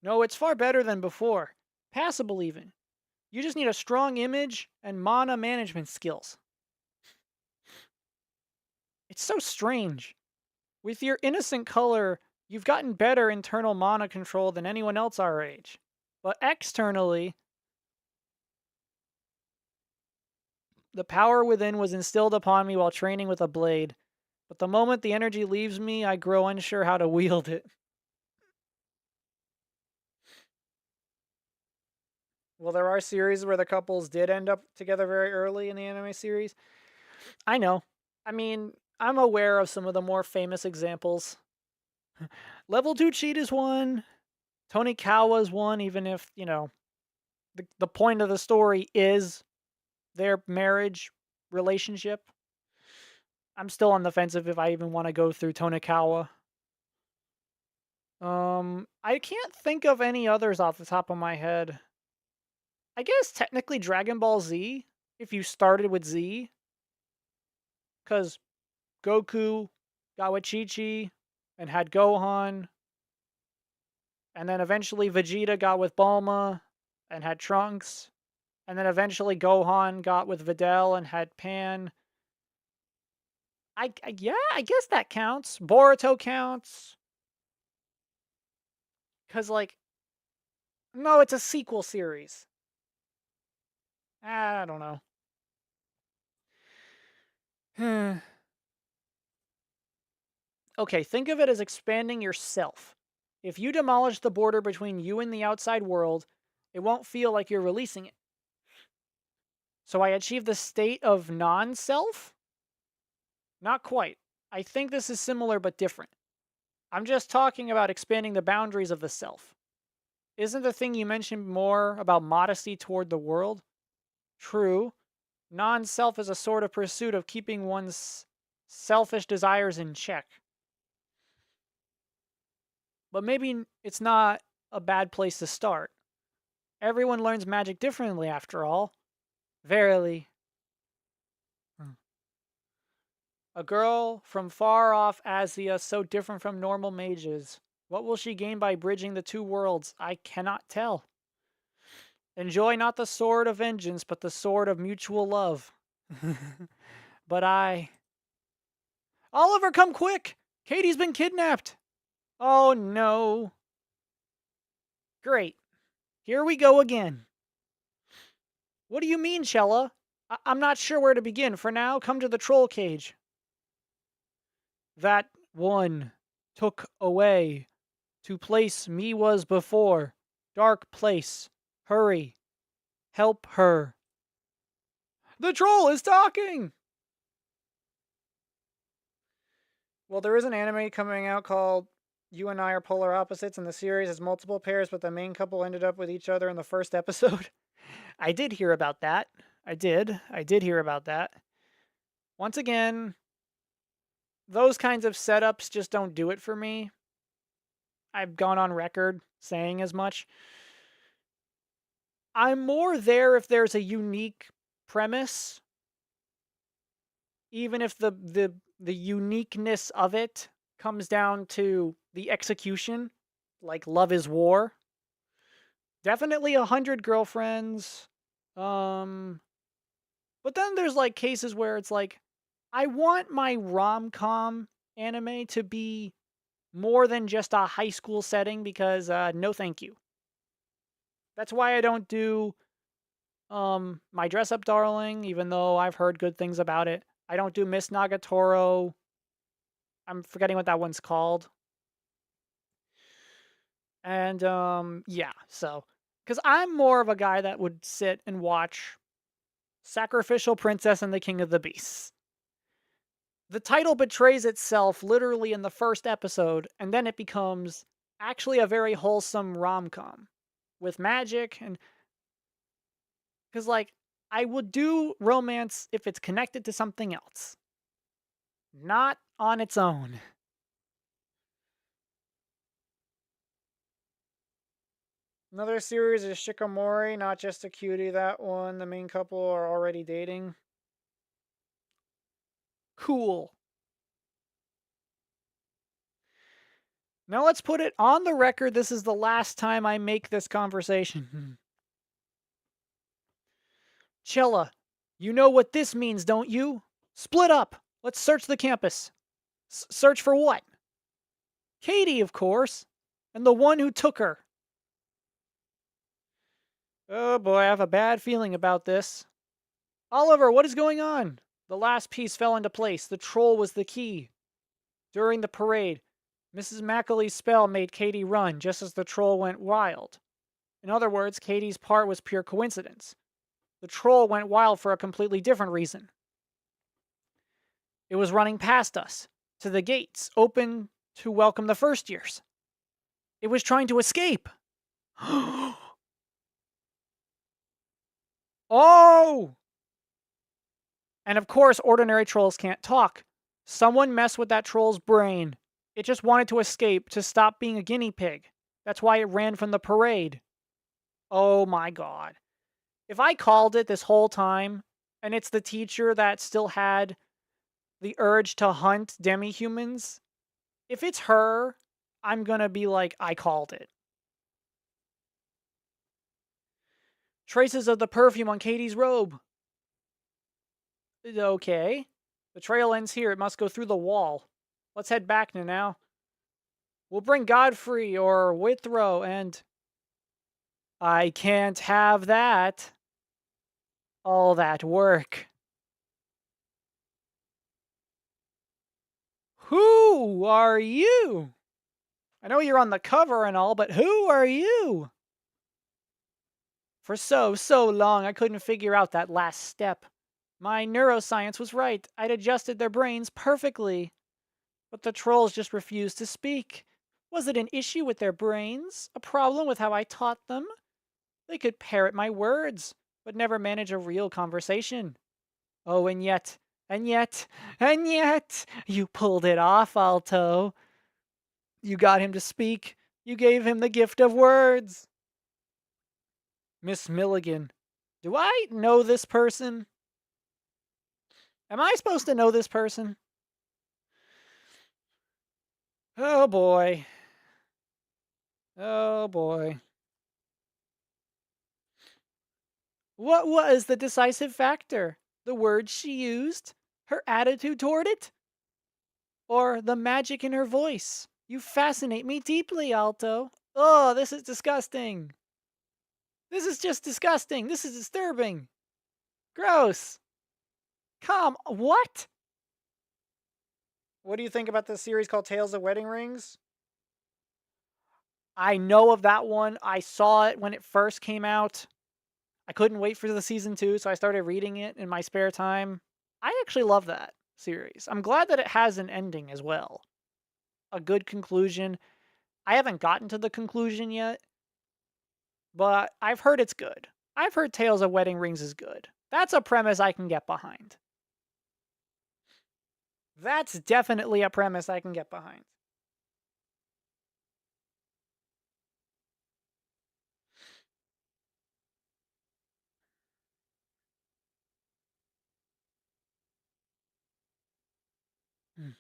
No, it's far better than before. Passable, even. You just need a strong image and mana management skills. It's so strange. With your innocent color, you've gotten better internal mana control than anyone else our age. But externally, the power within was instilled upon me while training with a blade. But the moment the energy leaves me, I grow unsure how to wield it. Well, there are series where the couples did end up together very early in the anime series. I know. I mean, I'm aware of some of the more famous examples. Level 2 Cheat is one. Tony Kawa is one, even if, the point of the story is their marriage relationship. I'm still on the fence if I even want to go through Tonikawa. I can't think of any others off the top of my head. I guess technically Dragon Ball Z, if you started with Z, because Goku got with Chi Chi and had Gohan, and then eventually Vegeta got with Bulma and had Trunks, and then eventually Gohan got with Videl and had Pan. Yeah, I guess that counts. Boruto counts. Because, like, no, it's a sequel series. I don't know. Okay, think of it as expanding yourself. If you demolish the border between you and the outside world, it won't feel like you're releasing it. So I achieve the state of non self? Not quite. I think this is similar but different. I'm just talking about expanding the boundaries of the self. Isn't the thing you mentioned more about modesty toward the world? True. Non self is a sort of pursuit of keeping one's selfish desires in check. But maybe it's not a bad place to start. Everyone learns magic differently, after all. Verily. A girl from far off Asia, so different from normal mages. What will she gain by bridging the two worlds? I cannot tell. Enjoy not the sword of vengeance, but the sword of mutual love. But I. Oliver, come quick! Katie's been kidnapped! Oh no. Great. Here we go again. What do you mean, Chella? I'm not sure where to begin. For now, come to the troll cage. That one took away to place me was before. Dark place. Hurry. Help her. The troll is talking! Well, there is an anime coming out called You and I Are Polar Opposites, and the series has multiple pairs, but the main couple ended up with each other in the first episode. I did hear about that. I did. I did hear about that. Once again, those kinds of setups just don't do it for me. I've gone on record saying as much. I'm more there if there's a unique premise, even if the uniqueness of it comes down to the execution, like Love is War. Definitely 100 Girlfriends. Um, but then there's like cases where it's like, I want my rom com anime to be more than just a high school setting because no thank you. That's why I don't do My Dress Up Darling, even though I've heard good things about it. I don't do Miss Nagatoro. I'm forgetting what that one's called. And yeah, so cuz I'm more of a guy that would sit and watch Sacrificial Princess and the King of the Beasts. The title betrays itself literally in the first episode, and then it becomes actually a very wholesome rom-com with magic and cuz like I would do romance if it's connected to something else, not on its own. Another series is Shikamori, not just a cutie. That one, the main couple are already dating. Cool. Now let's put it on the record. This is the last time I make this conversation. Chella, you know what this means, don't you? Split up. Let's search the campus. Search for what? Katie, of course. And the one who took her. Oh boy, I have a bad feeling about this. Oliver, what is going on? The last piece fell into place. The troll was the key. During the parade, Mrs. Macaulay's spell made Katie run just as the troll went wild. In other words, Katie's part was pure coincidence. The troll went wild for a completely different reason. It was running past us, to the gates, open to welcome the first years. It was trying to escape. Oh! And of course, ordinary trolls can't talk. Someone messed with that troll's brain. It just wanted to escape, to stop being a guinea pig. That's why it ran from the parade. Oh my god. If I called it this whole time, and it's the teacher that still had the urge to hunt demi-humans, if it's her, I'm gonna be like, I called it. Traces of the perfume on Katie's robe. Okay. The trail ends here. It must go through the wall. Let's head back now. We'll bring Godfrey or Withrow and... I can't have that. All that work. Who are you? I know you're on the cover and all, but who are you? For so long, I couldn't figure out that last step. My neuroscience was right. I'd adjusted their brains perfectly. But the trolls just refused to speak. Was it an issue with their brains? A problem with how I taught them? They could parrot my words, but never manage a real conversation. Oh, and yet, you pulled it off, Alto. You got him to speak. You gave him the gift of words. Miss Milligan. Do I know this person? Am I supposed to know this person? Oh boy. Oh boy. What was the decisive factor? The words she used? Her attitude toward it? Or the magic in her voice? You fascinate me deeply, Alto. Oh, this is disgusting. This is just disgusting. This is disturbing. Gross. Come, what? What do you think about this series called Tales of Wedding Rings? I know of that one. I saw it when it first came out. I couldn't wait for the season 2, so I started reading it in my spare time. I actually love that series. I'm glad that it has an ending as well. A good conclusion. I haven't gotten to the conclusion yet, but I've heard it's good. I've heard Tales of Wedding Rings is good. That's a premise I can get behind. That's definitely a premise I can get behind. Hmm.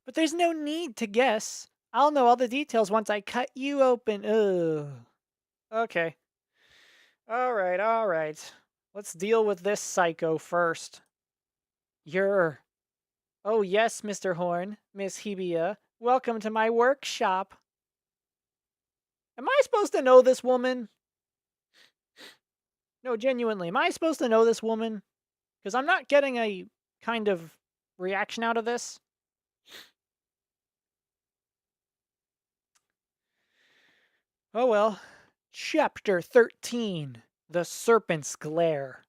But there's no need to guess. I'll know all the details once I cut you open. Ugh. Okay. All right, all right. Let's deal with this psycho first. You're. Oh, yes, Mr. Horn, Miss Hebia. Welcome to my workshop. Am I supposed to know this woman? No, genuinely. Am I supposed to know this woman? Because I'm not getting a kind of reaction out of this. Oh well. Chapter 13 The Serpent's Glare.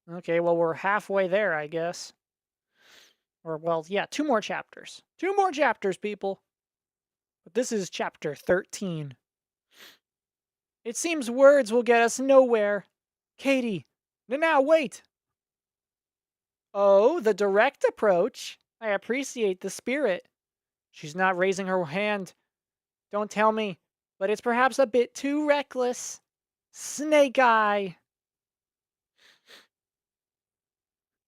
Okay, well, we're halfway there, I guess. Or, well, yeah, two more chapters. Two more chapters, people. But this is chapter 13. It seems words will get us nowhere. Katie, now wait. Oh, the direct approach. I appreciate the spirit. She's not raising her hand. Don't tell me, but it's perhaps a bit too reckless. Snake Eye.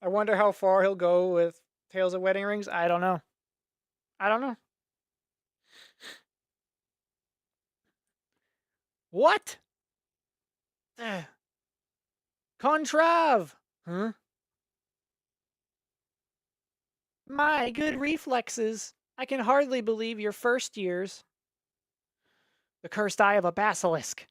I wonder how far he'll go with Tales of Wedding Rings. I don't know. I don't know. What? Ugh. Contrave. Huh? My good reflexes. I can hardly believe your first years. The cursed eye of a basilisk.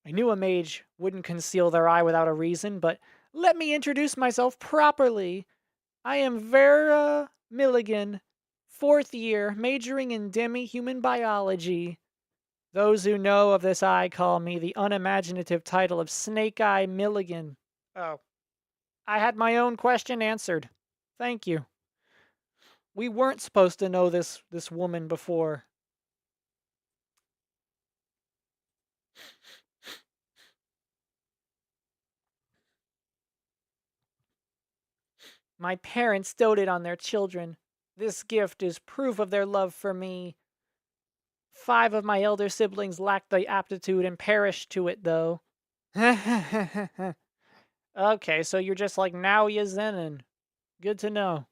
I knew a mage wouldn't conceal their eye without a reason, but let me introduce myself properly. I am Vera Milligan, fourth year, majoring in demi-human biology. Those who know of this eye call me the unimaginative title of Snake Eye Milligan. Oh. I had my own question answered. Thank you. We weren't supposed to know this woman before. My parents doted on their children. This gift is proof of their love for me. 5 of my elder siblings lacked the aptitude and perished to it, though. Okay, so you're just like now you Zenin. Good to know.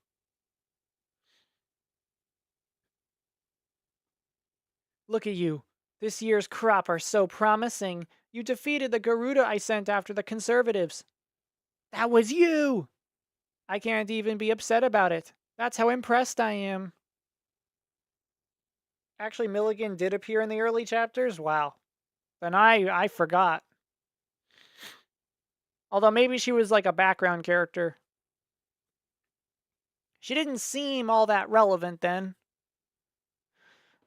Look at you. This year's crop are so promising. You defeated the Garuda I sent after the conservatives. That was you! I can't even be upset about it. That's how impressed I am. Actually, Milligan did appear in the early chapters? Wow. Then I forgot. Although maybe she was like a background character. She didn't seem all that relevant then.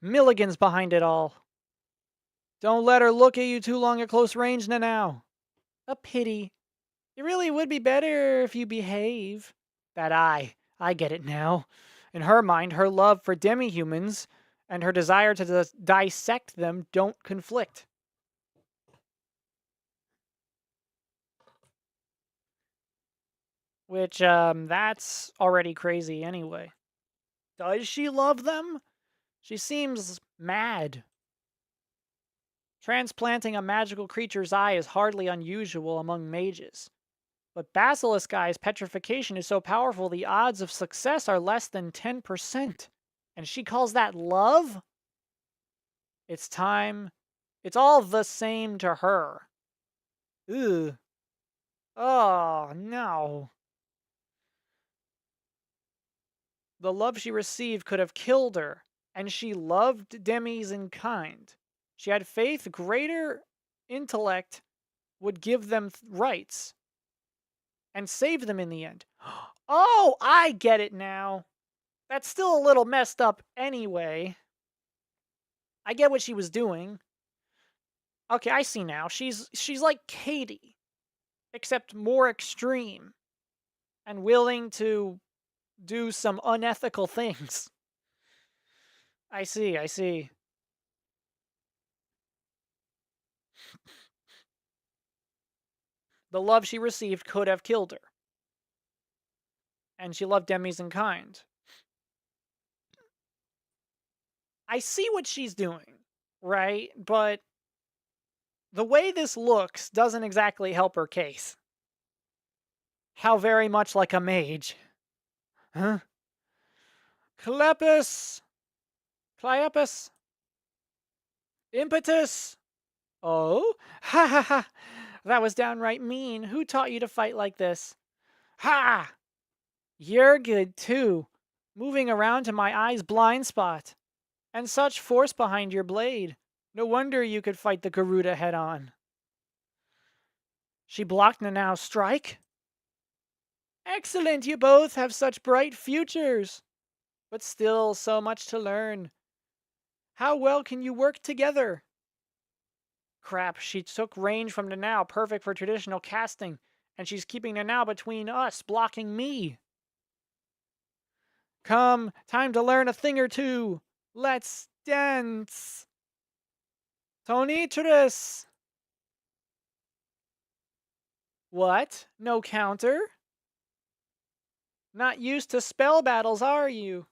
Milligan's behind it all. Don't let her look at you too long at close range now. A pity. It really would be better if you behave. That I get it now. In her mind, her love for demi-humans and her desire to dissect them don't conflict. Which, that's already crazy anyway. Does she love them? She seems mad. Transplanting a magical creature's eye is hardly unusual among mages. But Basilisk Eye's petrification is so powerful the odds of success are less than 10%. And she calls that love? It's time. It's all the same to her. Ugh. Oh, no. The love she received could have killed her, and she loved Demis in kind. She had faith greater intellect would give them rights and save them in the end. Oh, I get it now. That's still a little messed up anyway. I get what she was doing. Okay, I see now. She's like Katie, except more extreme and willing to do some unethical things. I see, I see. The love she received could have killed her. And she loved Demis in kind. I see what she's doing, right? But the way this looks doesn't exactly help her case. How very much like a mage. Huh? Clepus! Cleopas! Impetus! Oh? Ha ha ha! That was downright mean. Who taught you to fight like this? Ha! You're good too. Moving around to my eye's blind spot. And such force behind your blade. No wonder you could fight the Garuda head on. She blocked Nanau's strike? Excellent, you both have such bright futures. But still, so much to learn. How well can you work together? Crap, she took range from Nanau, perfect for traditional casting. And she's keeping Nanau between us, blocking me. Come, time to learn a thing or two. Let's dance. Tonitris! What? No counter? Not used to spell battles, are you?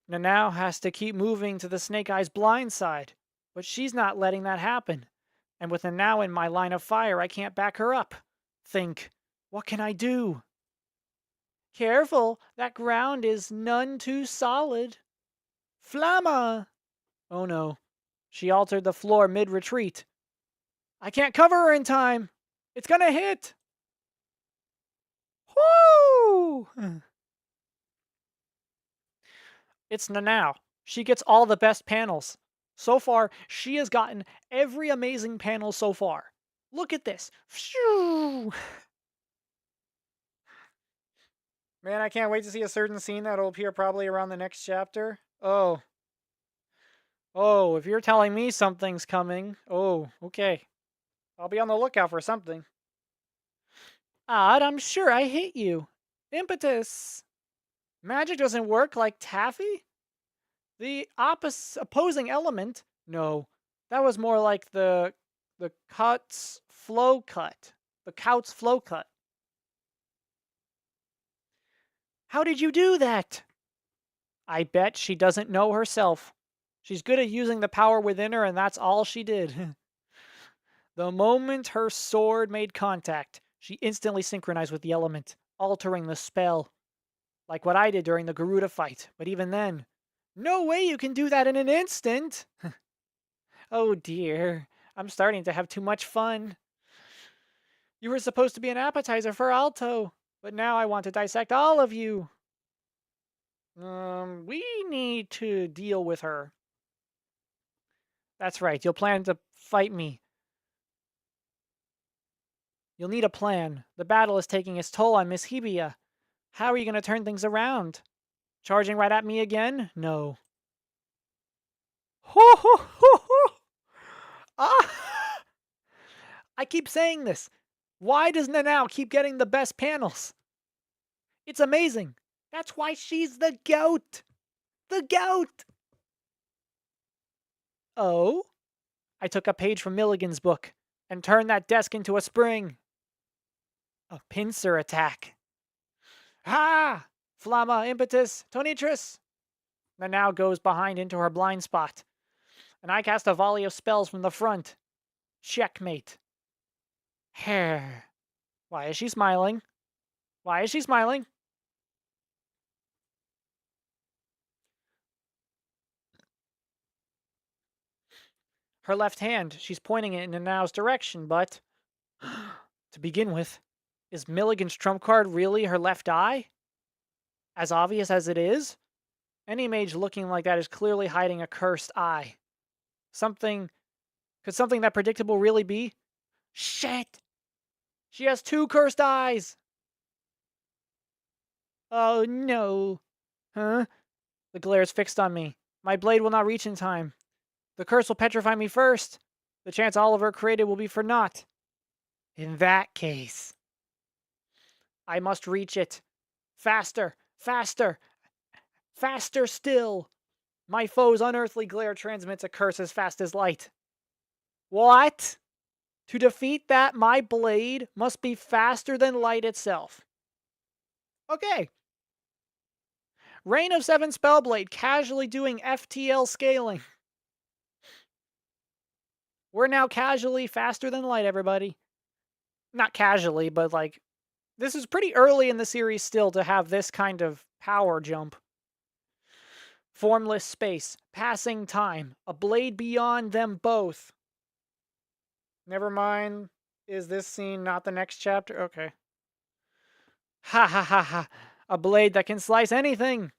Nanau has to keep moving to the Snake Eye's blind side, but she's not letting that happen. And with Nanau in my line of fire, I can't back her up. Think, what can I do? Careful, that ground is none too solid. Flamma! Oh no, she altered the floor mid-retreat. I can't cover her in time. It's gonna hit. Whoo! It's Nanau. She gets all the best panels. So far, she has gotten every amazing panel so far. Look at this. Phew! Man, I can't wait to see a certain scene that'll appear probably around the next chapter. Oh. Oh, if you're telling me something's coming. Oh, okay. I'll be on the lookout for something. Odd, I'm sure I hate you. Impetus. Magic doesn't work like taffy? The opposing element? No. That was more like the cut's flow cut. The Cout's flow cut. How did you do that? I bet she doesn't know herself. She's good at using the power within her, and that's all she did. The moment her sword made contact, she instantly synchronized with the element, altering the spell. Like what I did during the Garuda fight, but even then. No way you can do that in an instant! Oh dear, I'm starting to have too much fun. You were supposed to be an appetizer for Alto, but now I want to dissect all of you. We need to deal with her. That's right, you'll plan to fight me. You'll need a plan. The battle is taking its toll on Miss Hebia. How are you going to turn things around? Charging right at me again? No. Ho ho ho ho! Ah! I keep saying this. Why does Nanau keep getting the best panels? It's amazing. That's why she's the GOAT. The GOAT. Oh? I took a page from Milligan's book and turned that desk into a spring. A pincer attack. Ha! Flamma, impetus, tonitris. Nanau goes behind into her blind spot, and I cast a volley of spells from the front. Checkmate. Hair. Why is she smiling? Why is she smiling? Her left hand, she's pointing it in Nanau's direction, but to begin with, is Milligan's trump card really her left eye? As obvious as it is? Any mage looking like that is clearly hiding a cursed eye. Could something that predictable really be? Shit! She has two cursed eyes! Oh no! Huh? The glare is fixed on me. My blade will not reach in time. The curse will petrify me first. The chance Oliver created will be for naught. In that case, I must reach it. Faster! Faster! Faster still! My foe's unearthly glare transmits a curse as fast as light. What? To defeat that, my blade must be faster than light itself. Okay. Reign of 7 Spellblade, casually doing FTL scaling. We're now casually faster than light, everybody. Not casually, but like, this is pretty early in the series still to have this kind of power jump. Formless space, passing time, a blade beyond them both. Never mind. Is this scene not the next chapter? Okay. Ha ha ha ha. A blade that can slice anything.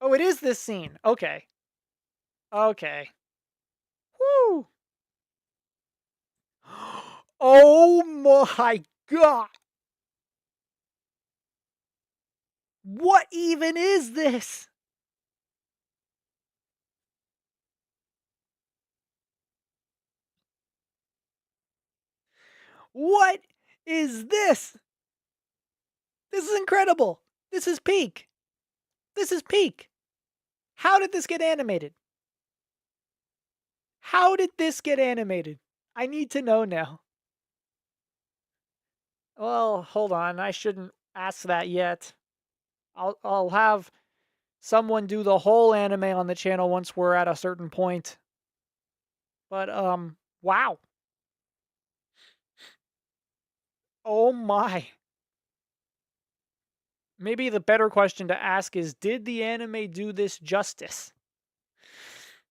Oh, it is this scene. Okay. Okay. Woo! Oh my god! What even is this? What is this? This is incredible. This is peak. This is peak. How did this get animated? How did this get animated? I need to know now. Well, hold on. I shouldn't ask that yet. I'll have someone do the whole anime on the channel once we're at a certain point. But wow. Oh my. Maybe the better question to ask is, did the anime do this justice?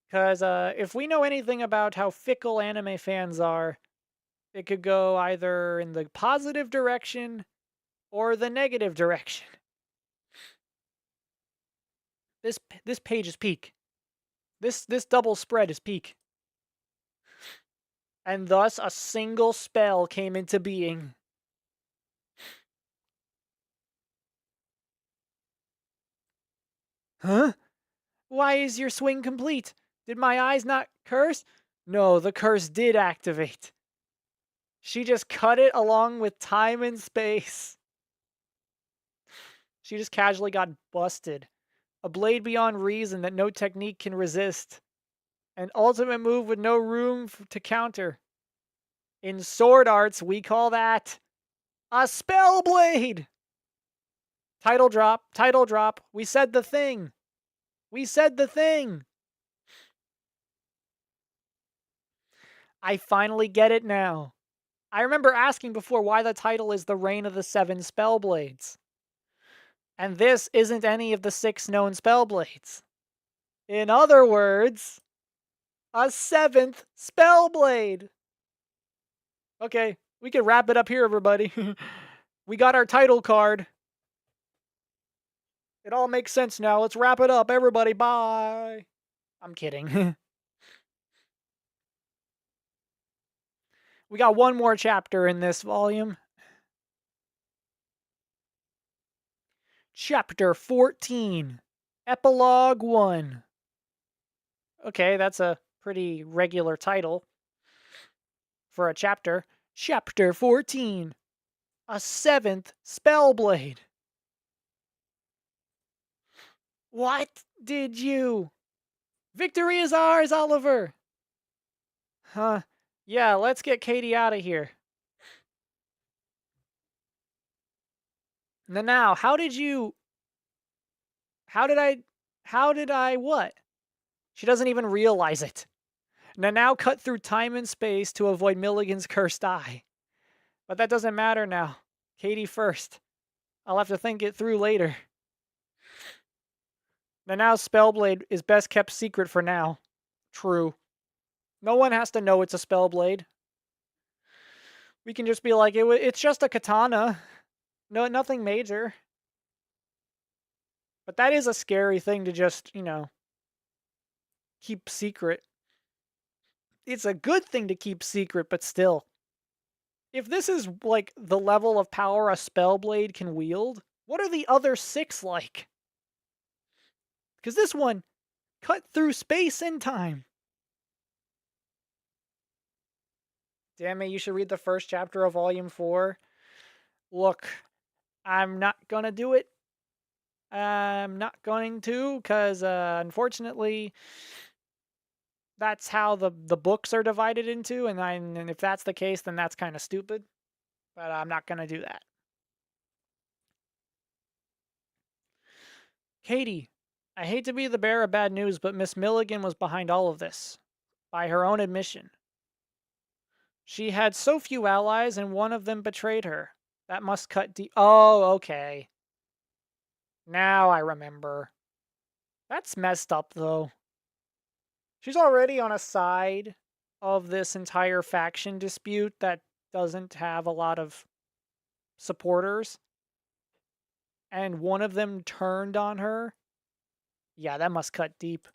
Because if we know anything about how fickle anime fans are, it could go either in the positive direction or the negative direction. This page is peak. This double spread is peak. And thus a single spell came into being. Huh? Why is your swing complete? Did my eyes not curse? No, the curse did activate. She just cut it along with time and space. She just casually got busted. A blade beyond reason that no technique can resist. An ultimate move with no room to counter. In sword arts, we call that a Spellblade! Title drop, title drop. We said the thing. We said the thing. I finally get it now. I remember asking before why the title is The Reign of the 7 Spellblades. And this isn't any of the 6 known Spellblades. In other words, a 7th Spellblade. Okay, we can wrap it up here, everybody. We got our title card. It all makes sense now. Let's wrap it up, everybody. Bye. I'm kidding. We got one more chapter in this volume. Chapter 14, Epilogue 1. Okay, that's a pretty regular title for a chapter. Chapter 14, a 7th Spellblade. What did you? Victory is ours, Oliver! Huh. Yeah, let's get Katie out of here. Now, how did you... How did I what? She doesn't even realize it. Now cut through time and space to avoid Milligan's cursed eye. But that doesn't matter now. Katie first. I'll have to think it through later. Now Spellblade is best kept secret for now. True. No one has to know it's a Spellblade. We can just be like, it's just a katana. No, nothing major. But that is a scary thing to just, keep secret. It's a good thing to keep secret, but still. If this is, like, the level of power a Spellblade can wield, what are the other 6 like? Because this one cut through space and time. Damn it, you should read the first chapter of Volume 4. Look, I'm not gonna do it. I'm not going to, because, unfortunately, that's how the books are divided into, and if that's the case, then that's kind of stupid. But I'm not gonna do that. Katie, I hate to be the bearer of bad news, but Miss Milligan was behind all of this, by her own admission. She had so few allies, and one of them betrayed her. That must cut deep. Oh, okay. Now I remember. That's messed up, though. She's already on a side of this entire faction dispute that doesn't have a lot of supporters, and one of them turned on her. Yeah, that must cut deep.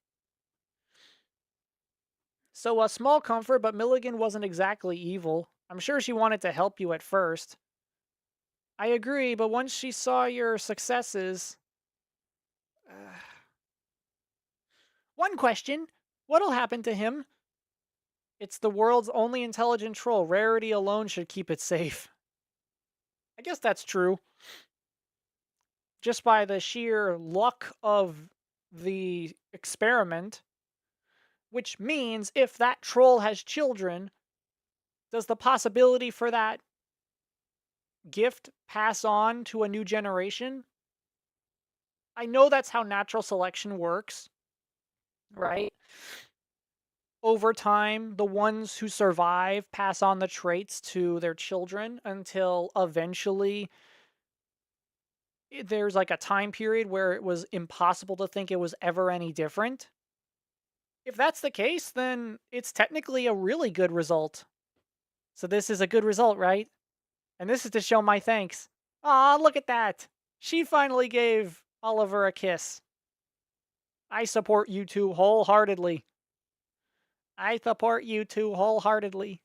So, a small comfort, but Milligan wasn't exactly evil. I'm sure she wanted to help you at first. I agree, but once she saw your successes. Uh, One question: what'll happen to him? It's the world's only intelligent troll. Rarity alone should keep it safe. I guess that's true. Just by the sheer luck of the experiment, which means if that troll has children, does the possibility for that gift pass on to a new generation? I know that's how natural selection works, right? Over time, the ones who survive pass on the traits to their children until eventually there's like a time period where it was impossible to think it was ever any different. If that's the case, then it's technically a really good result. So this is a good result, right? And this is to show my thanks. Aw, look at that. She finally gave Oliver a kiss. I support you two wholeheartedly. I support you two wholeheartedly.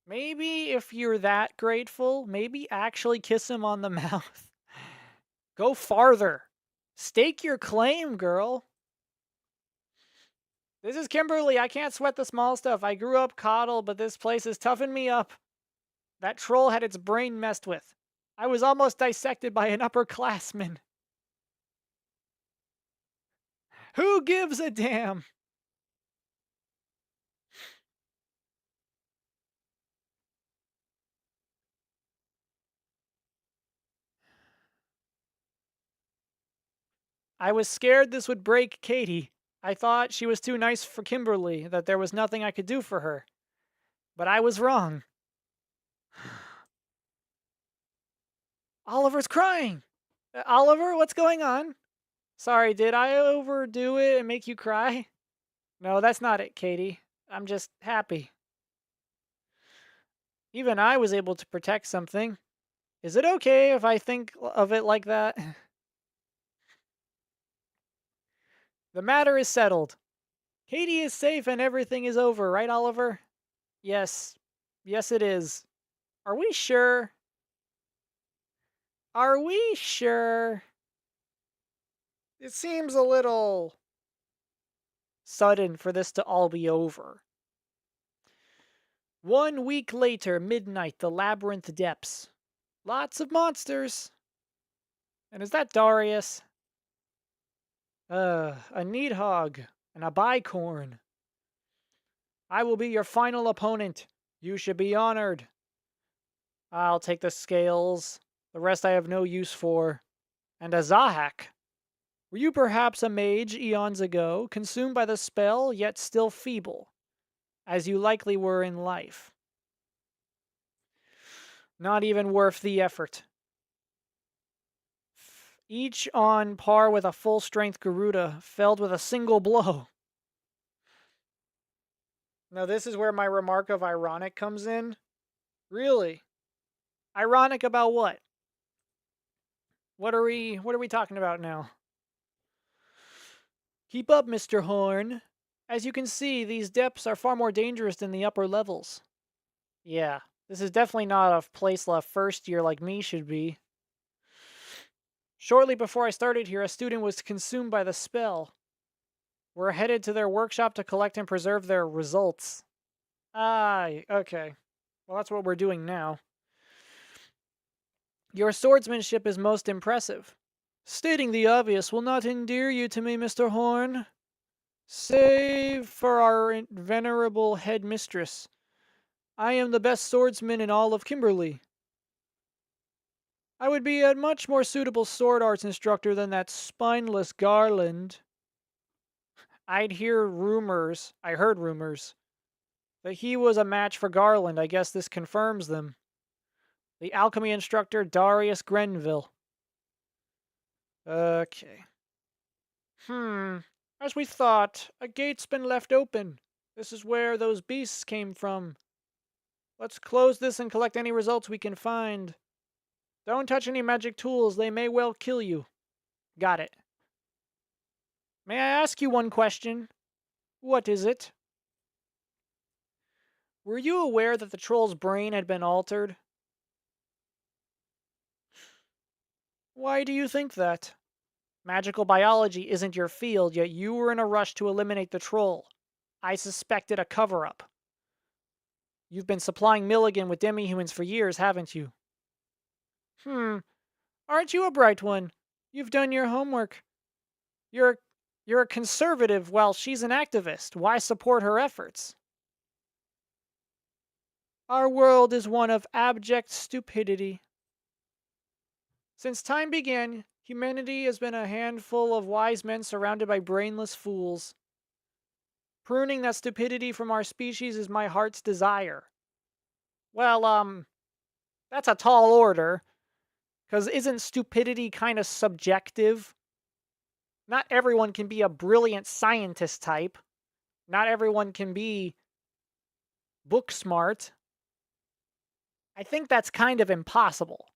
Maybe if you're that grateful, maybe actually kiss him on the mouth. Go farther. Stake your claim, girl. This is Kimberly. I can't sweat the small stuff. I grew up coddled, but this place has toughened me up. That troll had its brain messed with. I was almost dissected by an upperclassman. Who gives a damn? I was scared this would break Katie. I thought she was too nice for Kimberly, that there was nothing I could do for her. But I was wrong. Oliver's crying. Oliver, what's going on? Sorry, did I overdo it and make you cry? No, that's not it, Katie. I'm just happy. Even I was able to protect something. Is it okay if I think of it like that? The matter is settled. Katie is safe and everything is over, right, Oliver? Yes. Yes, it is. Are we sure? Are we sure? It seems a little sudden for this to all be over. 1 week later, midnight, the labyrinth depths. Lots of monsters. And is that Darius? A Needhog and a Bicorn. I will be your final opponent. You should be honored. I'll take the scales. The rest I have no use for. And a Zahak. Were you perhaps a mage eons ago, consumed by the spell, yet still feeble, as you likely were in life? Not even worth the effort. Each on par with a full-strength Garuda, felled with a single blow. Now this is where my remark of ironic comes in. Really? Ironic about what? What are we talking about now? Keep up, Mr. Horn. As you can see, these depths are far more dangerous than the upper levels. Yeah, this is definitely not a place left first year like me should be. Shortly before I started here, a student was consumed by the spell. We're headed to their workshop to collect and preserve their results. Ah, okay. Well, that's what we're doing now. Your swordsmanship is most impressive. Stating the obvious will not endear you to me, Mr. Horn. Save for our venerable head mistress. I am the best swordsman in all of Kimberly. I would be a much more suitable sword arts instructor than that spineless Garland. I heard rumors, that he was a match for Garland. I guess this confirms them. The alchemy instructor Darius Grenville. Okay. As we thought, a gate's been left open. This is where those beasts came from. Let's close this and collect any results we can find. Don't touch any magic tools, they may well kill you. Got it. May I ask you one question? What is it? Were you aware that the troll's brain had been altered? Why do you think that? Magical biology isn't your field, yet you were in a rush to eliminate the troll. I suspected a cover-up. You've been supplying Milligan with demi-humans for years, haven't you? Aren't you a bright one? You've done your homework. You're you're a conservative while she's an activist. Why support her efforts? Our world is one of abject stupidity. Since time began, humanity has been a handful of wise men surrounded by brainless fools. Pruning that stupidity from our species is my heart's desire. Well, that's a tall order, because isn't stupidity kind of subjective? Not everyone can be a brilliant scientist type. Not everyone can be book smart. I think that's kind of impossible.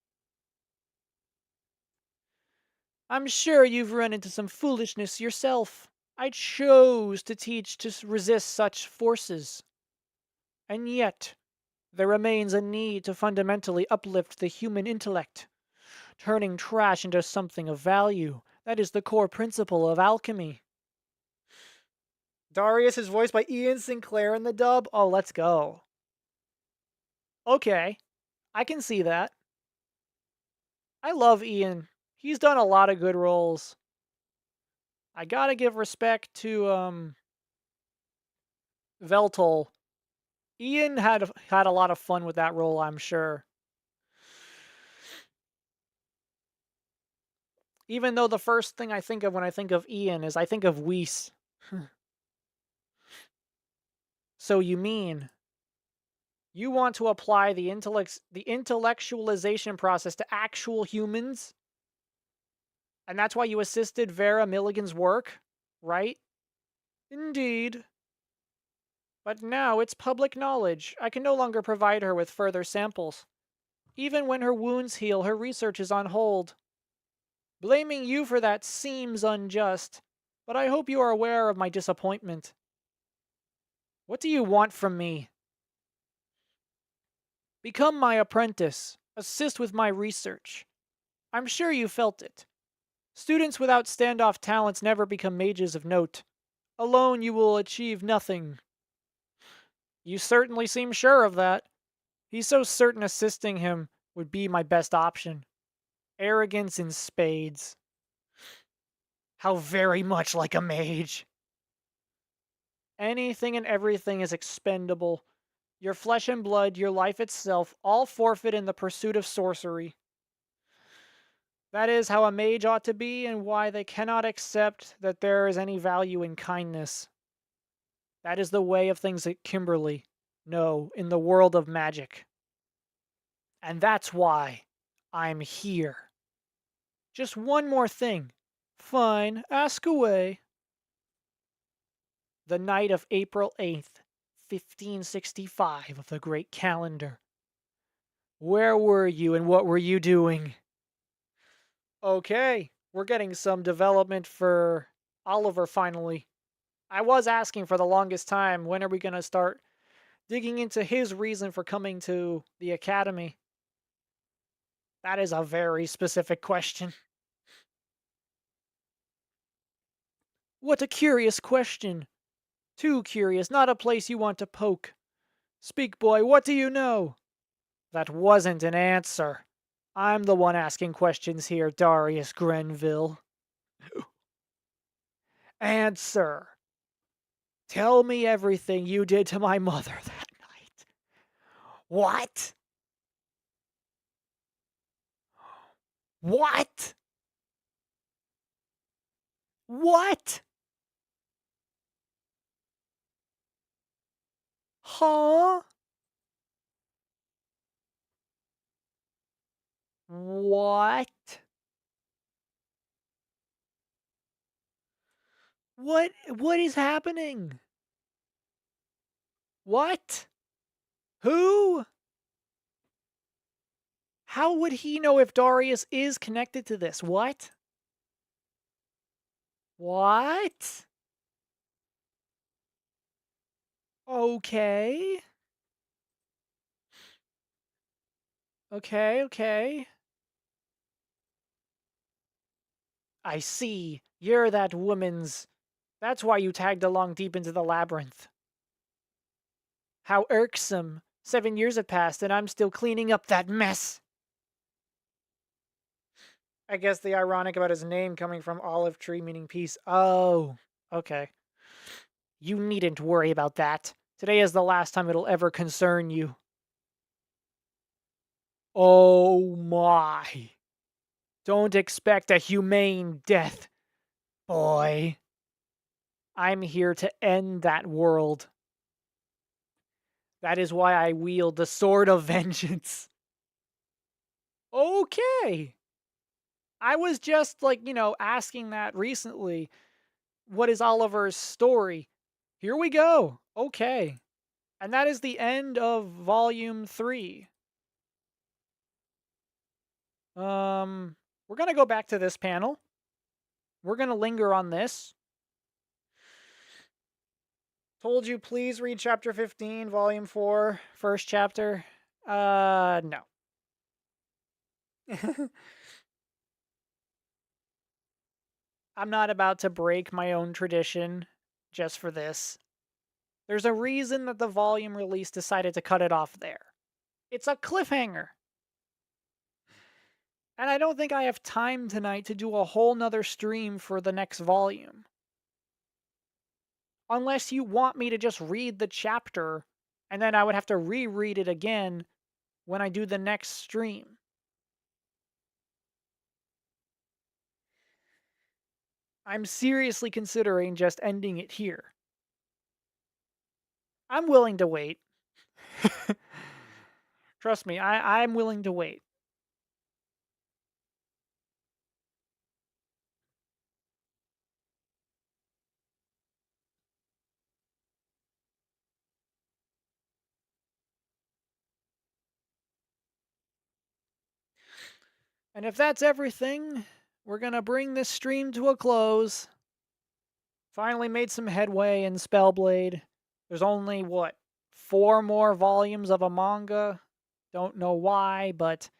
I'm sure you've run into some foolishness yourself. I chose to teach to resist such forces. And yet, there remains a need to fundamentally uplift the human intellect, turning trash into something of value. That is the core principle of alchemy. Darius is voiced by Ian Sinclair in the dub? Oh, let's go. Okay, I can see that. I love Ian. He's done a lot of good roles. I gotta give respect to, Veltol. Ian had a lot of fun with that role, I'm sure. Even though the first thing I think of when I think of Ian is I think of Whis. So you mean you want to apply the intellectualization process to actual humans? And that's why you assisted Vera Milligan's work, right? Indeed. But now it's public knowledge. I can no longer provide her with further samples. Even when her wounds heal, her research is on hold. Blaming you for that seems unjust, but I hope you are aware of my disappointment. What do you want from me? Become my apprentice. Assist with my research. I'm sure you felt it. Students without standoff talents never become mages of note. Alone you will achieve nothing. You certainly seem sure of that. He's so certain assisting him would be my best option. Arrogance in spades. How very much like a mage. Anything and everything is expendable. Your flesh and blood, your life itself, all forfeit in the pursuit of sorcery. That is how a mage ought to be, and why they cannot accept that there is any value in kindness. That is the way of things at Kimberly. No, in the world of magic. And that's why I'm here. Just one more thing. Fine, ask away. The night of April 8th, 1565 of the Great Calendar. Where were you and what were you doing? Okay, we're getting some development for Oliver finally. I was asking for the longest time, when are we going to start digging into his reason for coming to the academy? That is a very specific question. What a curious question. Too curious, not a place you want to poke. Speak, boy, what do you know? That wasn't an answer. I'm the one asking questions here, Darius Grenville. Answer. Tell me everything you did to my mother that night. What? What? What? Huh? What? What is happening? What? Who? How would he know if Darius is connected to this? What? What? Okay. Okay. I see. You're that woman's. That's why you tagged along deep into the labyrinth. How irksome. 7 years have passed and I'm still cleaning up that mess. I guess the ironic about his name coming from olive tree meaning peace. Oh, okay. You needn't worry about that. Today is the last time it'll ever concern you. Oh my. Don't expect a humane death, boy. I'm here to end that world. That is why I wield the sword of vengeance. Okay. I was just asking that recently. What is Oliver's story? Here we go. Okay. And that is the end of volume 3. We're going to go back to this panel. We're going to linger on this. Told you please read chapter 15, volume 4, first chapter. No. I'm not about to break my own tradition just for this. There's a reason that the volume release decided to cut it off there. It's a cliffhanger. And I don't think I have time tonight to do a whole nother stream for the next volume. Unless you want me to just read the chapter, and then I would have to reread it again when I do the next stream. I'm seriously considering just ending it here. I'm willing to wait. Trust me, I'm willing to wait. And if that's everything, we're gonna bring this stream to a close. Finally made some headway in Spellblade. There's only, 4 more volumes of a manga? Don't know why, but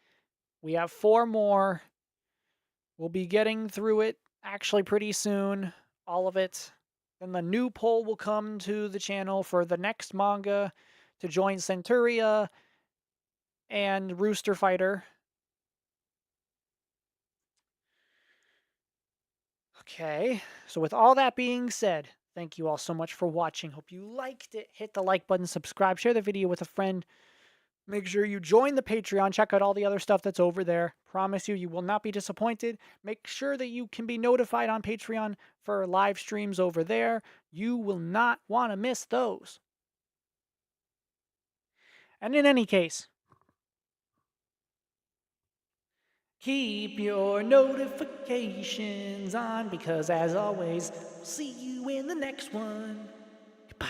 we have 4 more. We'll be getting through it actually pretty soon, all of it. Then the new poll will come to the channel for the next manga to join Centuria and Rooster Fighter. Okay, so with all that being said, thank you all so much for watching. Hope you liked it. Hit the like button, subscribe, share the video with a friend. Make sure you join the Patreon. Check out all the other stuff that's over there. Promise you, you will not be disappointed. Make sure that you can be notified on Patreon for live streams over there. You will not want to miss those. And in any case, keep your notifications on because, as always, we'll see you in the next one. Goodbye.